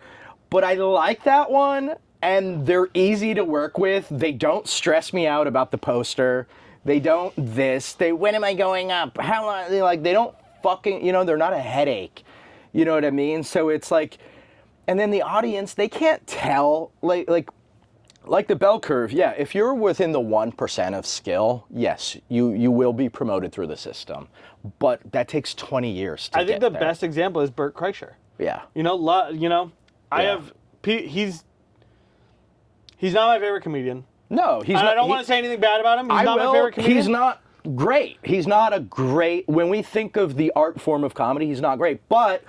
But I like that one, and they're easy to work with. They don't stress me out about the poster. They don't when am I going up? How long? They don't fucking, they're not a headache. You know what I mean? So it's like, and then the audience, they can't tell, like the bell curve. Yeah, if you're within the 1% of skill, yes, you will be promoted through the system. But that takes 20 years to I think the best example is Bert Kreischer. Yeah. He's not my favorite comedian. No, he's not. I don't want to say anything bad about him. He's not my favorite comedian. He's not great. He's not a great, when we think of the art form of comedy, he's not great. But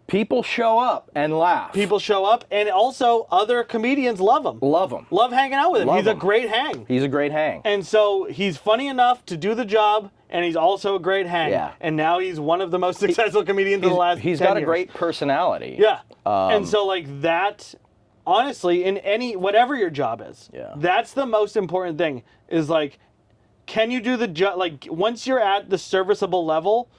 people show up and laugh. People show up, and also other comedians love him. Love him. Love hanging out with him. He's a great hang. He's a great hang. And so he's funny enough to do the job, and he's also a great hang. Yeah. And now he's one of the most successful comedians in the last 10 years. He's got a great personality. Yeah. And so that, honestly, in whatever your job is, that's the most important thing, is like, can you do the job? Like, once you're at the serviceable level,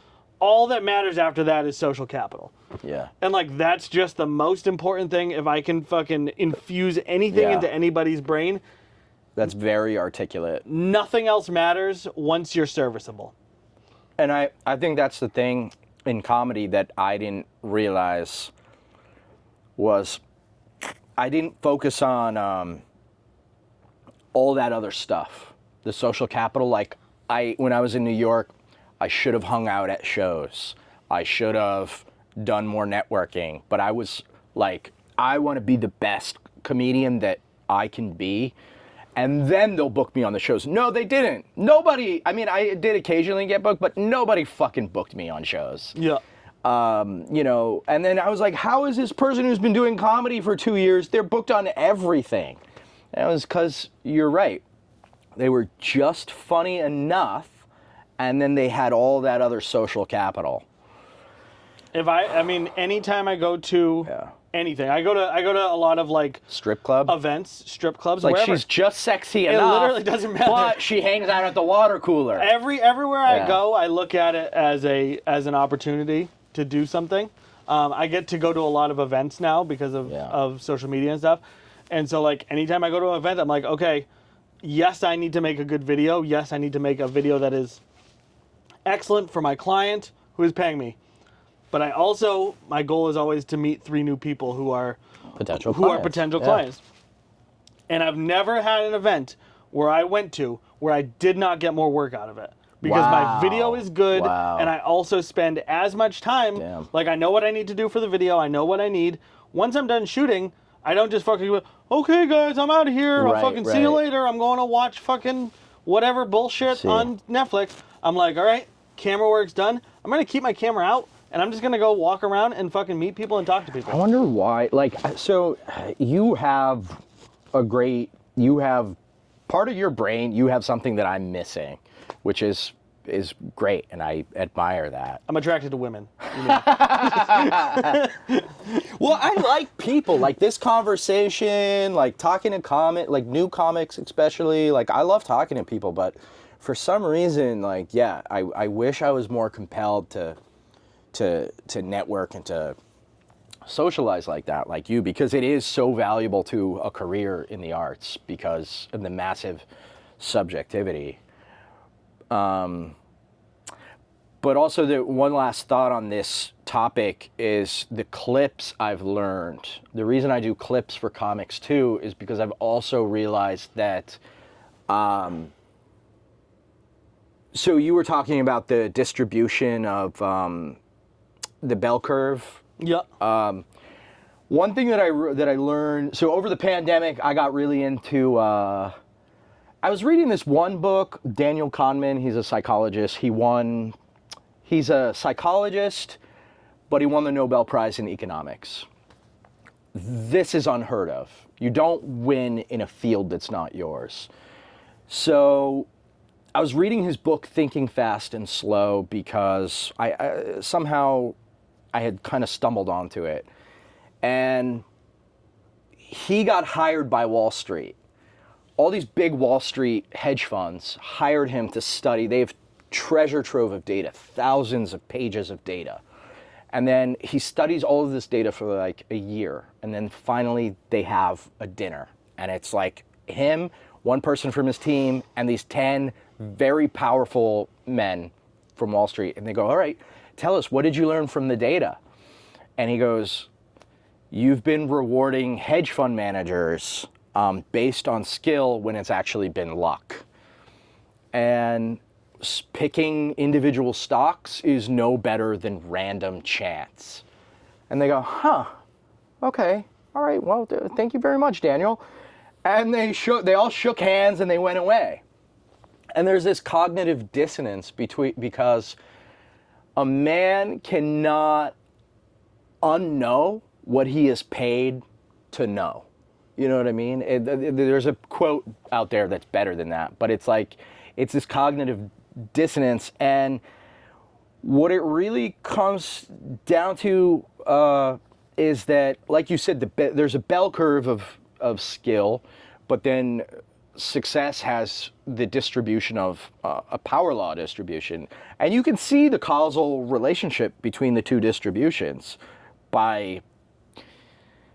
all that matters after that is social capital. Yeah. And that's just the most important thing. If I can fucking infuse anything into anybody's brain, that's very articulate. Nothing else matters once you're serviceable. And I think that's the thing in comedy that I didn't realize was I didn't focus on all that other stuff. The social capital, when I was in New York, I should have hung out at shows. I should have done more networking. But I was like, I want to be the best comedian that I can be. And then they'll book me on the shows. No, they didn't. Nobody, I mean, I did occasionally get booked, but nobody fucking booked me on shows. Yeah. And then I was like, how is this person who's been doing comedy for 2 years, they're booked on everything? And it was because, you're right, they were just funny enough, and then they had all that other social capital. Anytime I go to anything, I go to a lot of strip club events, strip clubs, like wherever. She's just sexy enough. It literally doesn't matter. But she hangs out at the water cooler. Everywhere I go, I look at it as an opportunity to do something. I get to go to a lot of events now because of social media and stuff. And so anytime I go to an event, I'm like, okay, yes, I need to make a good video. Yes, I need to make a video that is excellent for my client who is paying me. But my goal is always to meet 3 new people who are potential clients. And I've never had an event where I went to where I did not get more work out of it. Because my video is good, and I also spend as much time, I know what I need to do for the video, I know what I need. Once I'm done shooting, I don't just fucking go, okay guys, I'm out of here, I'll fucking see you later, I'm going to watch fucking whatever bullshit on Netflix. I'm like, all right, camera work's done, I'm going to keep my camera out, and I'm just going to go walk around and fucking meet people and talk to people. I wonder why, so you have part of your brain, you have something that I'm missing, which is great, and I admire that. I'm attracted to women. Well, I like people, this conversation, talking to new comics especially, I love talking to people, but for some reason, I wish I was more compelled to network and to socialize like that, like you, because it is so valuable to a career in the arts because of the massive subjectivity. But also, the one last thought on this topic is the clips I've learned. The reason I do clips for comics too is because I've also realized that. So you were talking about the distribution of the bell curve. Yeah. One thing that I learned. So over the pandemic, I got really into. I was reading this one book, Daniel Kahneman. He's a psychologist. He's a psychologist, but he won the Nobel Prize in economics. This is unheard of. You don't win in a field that's not yours. So I was reading his book, Thinking Fast and Slow, because I somehow had kind of stumbled onto it. And he got hired by Wall Street. All these big Wall Street hedge funds hired him to study. They have treasure trove of data, thousands of pages of data. And then he studies all of this data for like a year. And then finally they have a dinner. And it's like him, one person from his team, and these 10 very powerful men from Wall Street. And they go, all right, tell us, what did you learn from the data? And he goes, you've been rewarding hedge fund managers based on skill when it's actually been luck. And picking individual stocks is no better than random chance. And they go, huh, okay, all right, well, thank you very much, Daniel. And they all shook hands and they went away. And there's this cognitive dissonance because a man cannot unknow what he is paid to know. You know what I mean? There's a quote out there that's better than that, but it's like, it's this cognitive dissonance. And what it really comes down to is that, like you said, there's a bell curve of skill, but then success has the distribution of a power law distribution. And you can see the causal relationship between the two distributions by,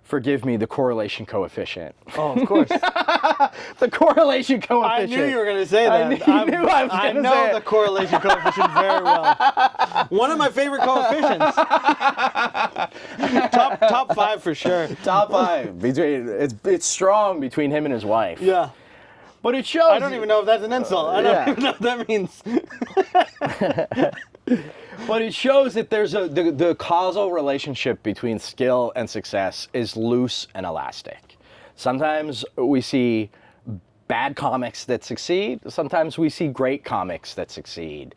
forgive me, the correlation coefficient. Oh, of course. The correlation coefficient. I knew you were going to say that. I know the correlation coefficient very well. One of my favorite coefficients. top 5 for sure. Top 5. It's strong between him and his wife. Yeah. But it shows. I don't even know if that's an insult. I don't even know what that means. But it shows that there's the causal relationship between skill and success is loose and elastic. Sometimes we see bad comics that succeed. Sometimes we see great comics that succeed,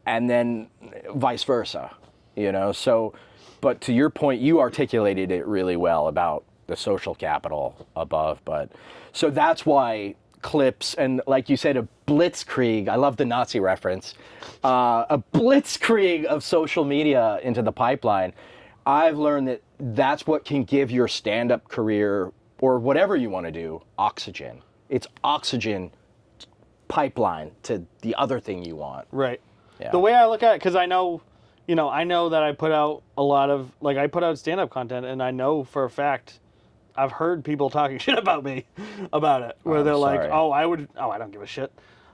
and then vice versa. You know. So, but to your point, you articulated it really well about the social capital above. But so that's why clips and, like you said, a blitzkrieg. I love the Nazi reference. A blitzkrieg of social media into the pipeline. I've learned that that's what can give your stand-up career or whatever you want to do oxygen. It's oxygen pipeline to the other thing you want. Right. Yeah. The way I look at it, because I know that I put out a lot of, like, I put out stand-up content, and I know for a fact I've heard people talking shit about me about it, where they're like, I don't give a shit.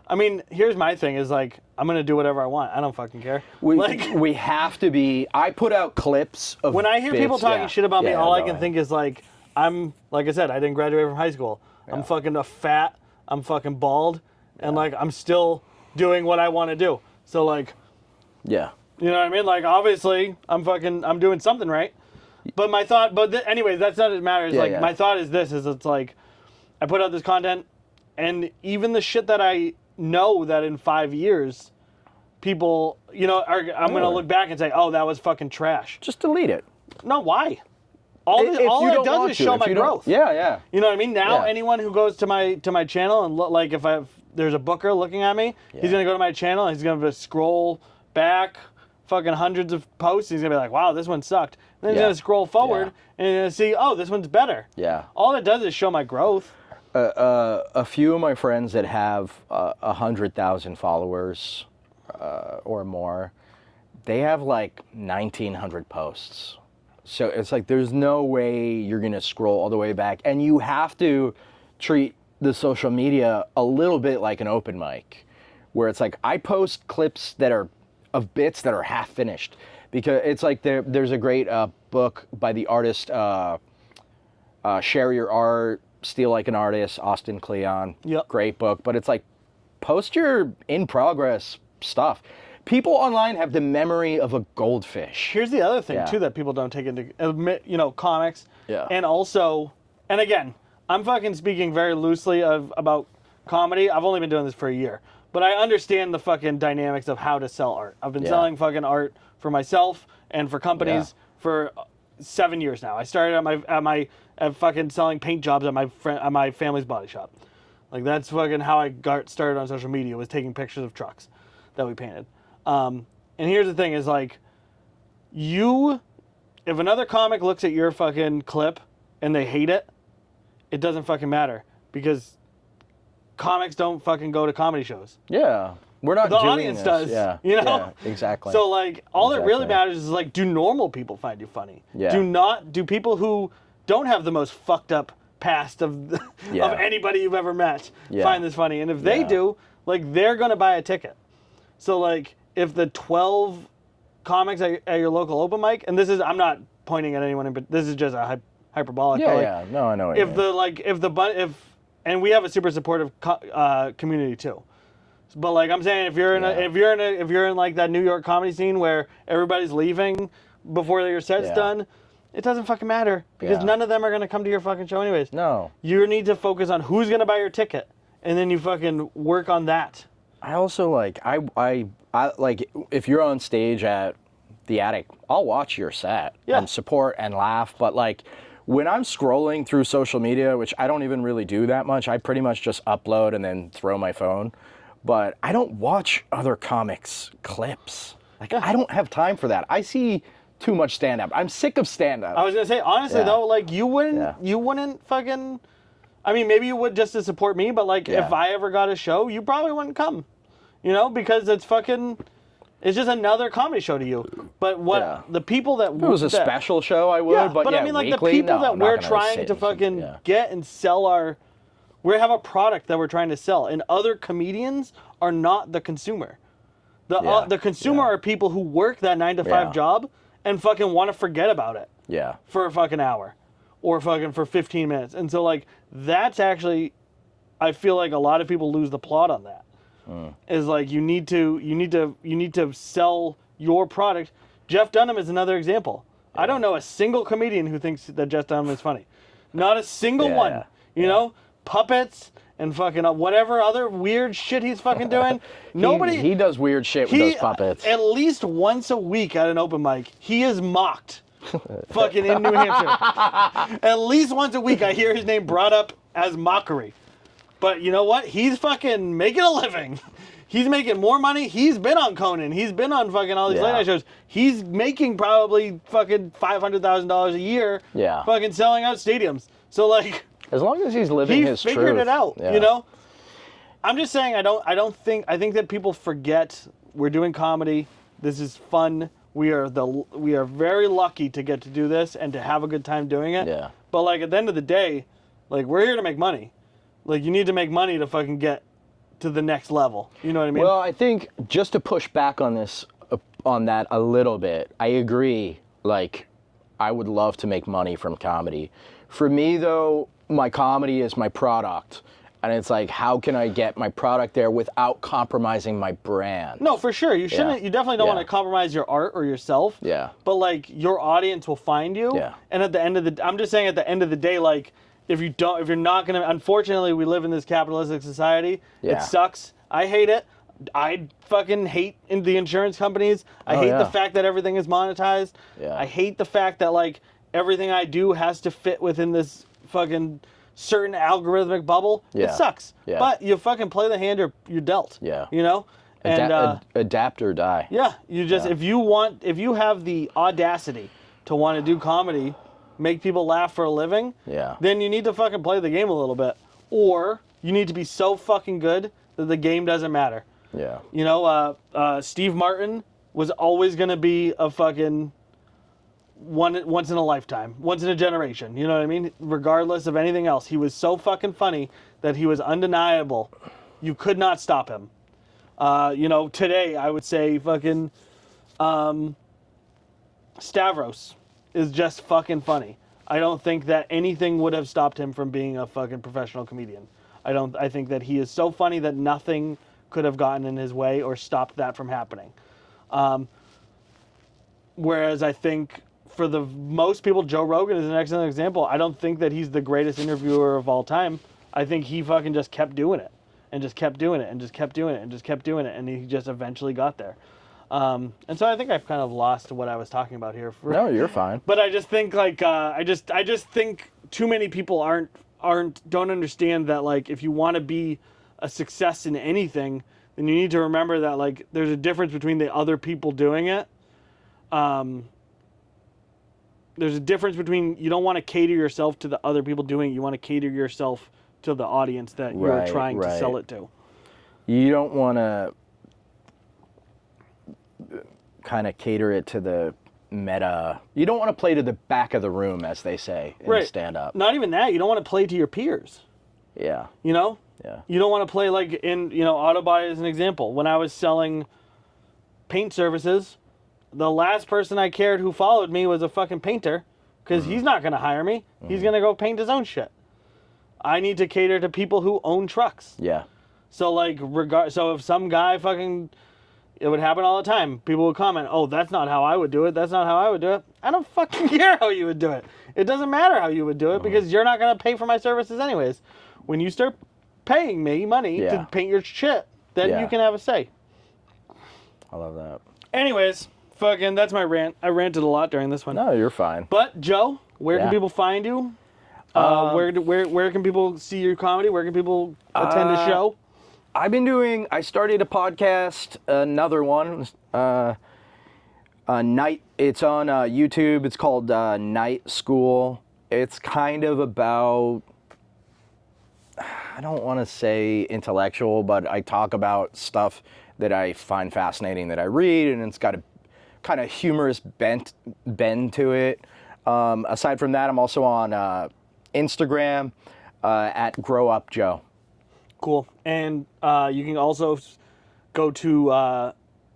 I mean, here's my thing is, like, I'm going to do whatever I want. I don't fucking care. We have to be, I put out clips of when I hear people talking shit about me, all I can think is, like I said, I didn't graduate from high school. Yeah. I'm fucking fat. I'm fucking bald. And, like, I'm still doing what I want to do. So, like, yeah. You know what I mean? Like, obviously, I'm doing something right. But my thought, anyways, that's not what matters. Yeah, my thought is this, it's like, I put out this content, and even the shit that I know that in 5 years, people, I'm going to look back and say, oh, that was fucking trash. Just delete it. No, why? All it does is show my growth. Yeah, yeah. You know what I mean? Now, anyone who goes to my channel and like, if there's a booker looking at me, he's going to go to my channel and he's going to scroll back fucking hundreds of posts. He's going to be like, wow, this one sucked. And then he's going to scroll forward and he's going to see, oh, this one's better. Yeah. All it does is show my growth. A few of my friends that have 100,000 followers or more, they have like 1,900 posts. So it's like there's no way you're going to scroll all the way back. And you have to treat the social media a little bit like an open mic, where it's like I post clips that are of bits that are half finished, because it's like there's a great book by the artist Share Your Art, Steal Like an Artist, Austin Kleon. Yep. Great book, but it's like post your in progress stuff. People online have the memory of a goldfish. Here's the other thing too that people don't take into comics. Yeah. And also, and again, I'm fucking speaking very loosely about comedy. I've only been doing this for a year, but I understand the fucking dynamics of how to sell art. I've been selling fucking art for myself and for companies for 7 years now. I started at fucking selling paint jobs at my family's body shop. Like, that's fucking how I got started on social media, was taking pictures of trucks that we painted. And here's the thing is, like, if another comic looks at your fucking clip and they hate it, it doesn't fucking matter, because comics don't fucking go to comedy shows. Yeah. We're not doing the audience this. does. Yeah. You know? Yeah, exactly. So, like, all that really matters is, like, do normal people find you funny? Yeah. Do people who don't have the most fucked up past of anybody you've ever met find this funny? And if they do, like, they're going to buy a ticket. So, like, if the 12 comics at your local open mic, and I'm not pointing at anyone, but this is just a hyperbolic. Yeah, no, I know what you mean. And we have a super supportive community too. But, like, I'm saying, if you're in like that New York comedy scene where everybody's leaving before your set's done, it doesn't fucking matter, because none of them are going to come to your fucking show anyways. No. You need to focus on who's going to buy your ticket, and then you fucking work on that. I also, like, I like, if you're on stage at the Attic, I'll watch your set and support and laugh, but, like, when I'm scrolling through social media, which I don't even really do that much, I pretty much just upload and then throw my phone. But I don't watch other comics' clips. Like, I don't have time for that. I see too much stand-up. I'm sick of stand-up. I was gonna say, honestly though, like, you wouldn't fucking, I mean, maybe you would just to support me, but, like, if I ever got a show, you probably wouldn't come. You know, because it's just another comedy show to you. But the people that... If it was a special show, I would, but I mean, like, weekly, the people that we're trying to fucking get and sell we have a product that we're trying to sell, and other comedians are not the consumer. The consumer are people who work that 9-to-5 job and fucking want to forget about it. Yeah. For a fucking hour, or fucking for 15 minutes, and so, like, that's actually, I feel like a lot of people lose the plot on that. Is like, you need to sell your product. Jeff Dunham is another example. I don't know a single comedian who thinks that Jeff Dunham is funny. Not a single one. You know? Puppets and fucking whatever other weird shit he's fucking doing. He does weird shit with those puppets. At least once a week at an open mic, he is mocked. Fucking in New Hampshire. At least once a week I hear his name brought up as mockery. But you know what? He's fucking making a living. He's making more money. He's been on Conan. He's been on fucking all these late night shows. He's making probably fucking $500,000 a year. Yeah. Fucking selling out stadiums. So, like, as long as he's living his truth. He figured it out, you know? I'm just saying, I think that people forget we're doing comedy. This is fun. We are very lucky to get to do this and to have a good time doing it. Yeah. But, like, at the end of the day, like, we're here to make money. Like, you need to make money to fucking get to the next level. You know what I mean? Well, I think just to push back on that a little bit, I agree. Like, I would love to make money from comedy. For me, though, my comedy is my product. And it's like, how can I get my product there without compromising my brand? No, for sure. You shouldn't. You definitely don't want to compromise your art or yourself. Yeah. But, like, your audience will find you. Yeah. And at the end of I'm just saying, at the end of the day, like, if you're not gonna, unfortunately, we live in this capitalistic society. Yeah. It sucks. I hate it. I fucking hate the insurance companies. I hate the fact that everything is monetized. Yeah. I hate the fact that, like, everything I do has to fit within this fucking certain algorithmic bubble. Yeah. It sucks. Yeah. But you fucking play the hand you're dealt. Yeah. You know? And adapt or die. Yeah. You just if you have the audacity to want to do comedy, make people laugh for a living, then you need to fucking play the game a little bit. Or you need to be so fucking good that the game doesn't matter. Yeah. You know, Steve Martin was always going to be a fucking once in a lifetime, once in a generation. You know what I mean? Regardless of anything else. He was so fucking funny that he was undeniable. You could not stop him. Today I would say fucking Stavros is just fucking funny. I don't think that anything would have stopped him from being a fucking professional comedian. I think that he is so funny that nothing could have gotten in his way or stopped that from happening. Whereas I think for the most people, Joe Rogan is an excellent example. I don't think that he's the greatest interviewer of all time. I think he fucking just kept doing it and just kept doing it and just kept doing it and just kept doing it. And he just eventually got there. And so I think I've kind of lost what I was talking about here. No, you're fine. But I just think I just think too many people don't understand that, like, if you want to be a success in anything, then you need to remember that, like, there's a difference between the other people doing it. There's a difference between, you don't want to cater yourself to the other people doing it. You want to cater yourself to the audience that you're trying to sell it to. You don't want to kind of cater it to the meta. You don't want to play to the back of the room, as they say in stand-up. Not even that. You don't want to play to your peers. Yeah. You know? Yeah. You don't want to play like in, Autobuy is an example. When I was selling paint services, the last person I cared who followed me was a fucking painter, because he's not going to hire me. He's going to go paint his own shit. I need to cater to people who own trucks. Yeah. So so if some guy fucking, it would happen all the time. People would comment, "Oh, that's not how I would do it. That's not how I would do it." I don't fucking care how you would do it. It doesn't matter how you would do it, because you're not going to pay for my services anyways. When you start paying me money to paint your shit, then you can have a say. I love that. Anyways, fucking, that's my rant. I ranted a lot during this one. No, you're fine. But Joe, where can people find you? Where can people see your comedy? Where can people attend a show? I started a podcast, another one, Night. It's on YouTube. It's called Night School. It's kind of about, I don't want to say intellectual, but I talk about stuff that I find fascinating that I read, and it's got a kind of humorous bend to it. Aside from that, I'm also on Instagram at Grow Up Joe. Cool. And you can also go to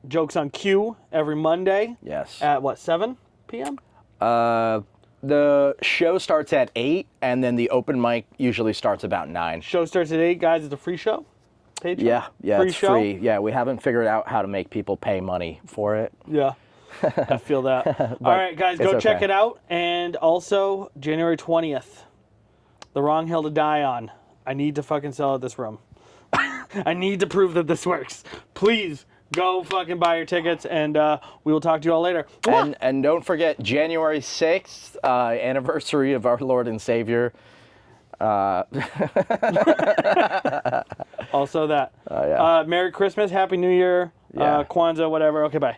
Jokes on Q every Monday. Yes. At what, 7 p.m.? The show starts at 8, and then the open mic usually starts about 9. Show starts at 8, guys. It's a free show? Paid show? Yeah, it's free. Yeah, we haven't figured out how to make people pay money for it. Yeah. I feel that. All right, guys, go check it out. And also, January 20th, The Wrong Hill to Die On. I need to fucking sell out this room. I need to prove that this works. Please go fucking buy your tickets, and we will talk to you all later. And don't forget, January 6th, anniversary of our Lord and Savior. Also that. Merry Christmas, Happy New Year, Kwanzaa, whatever. Okay, bye.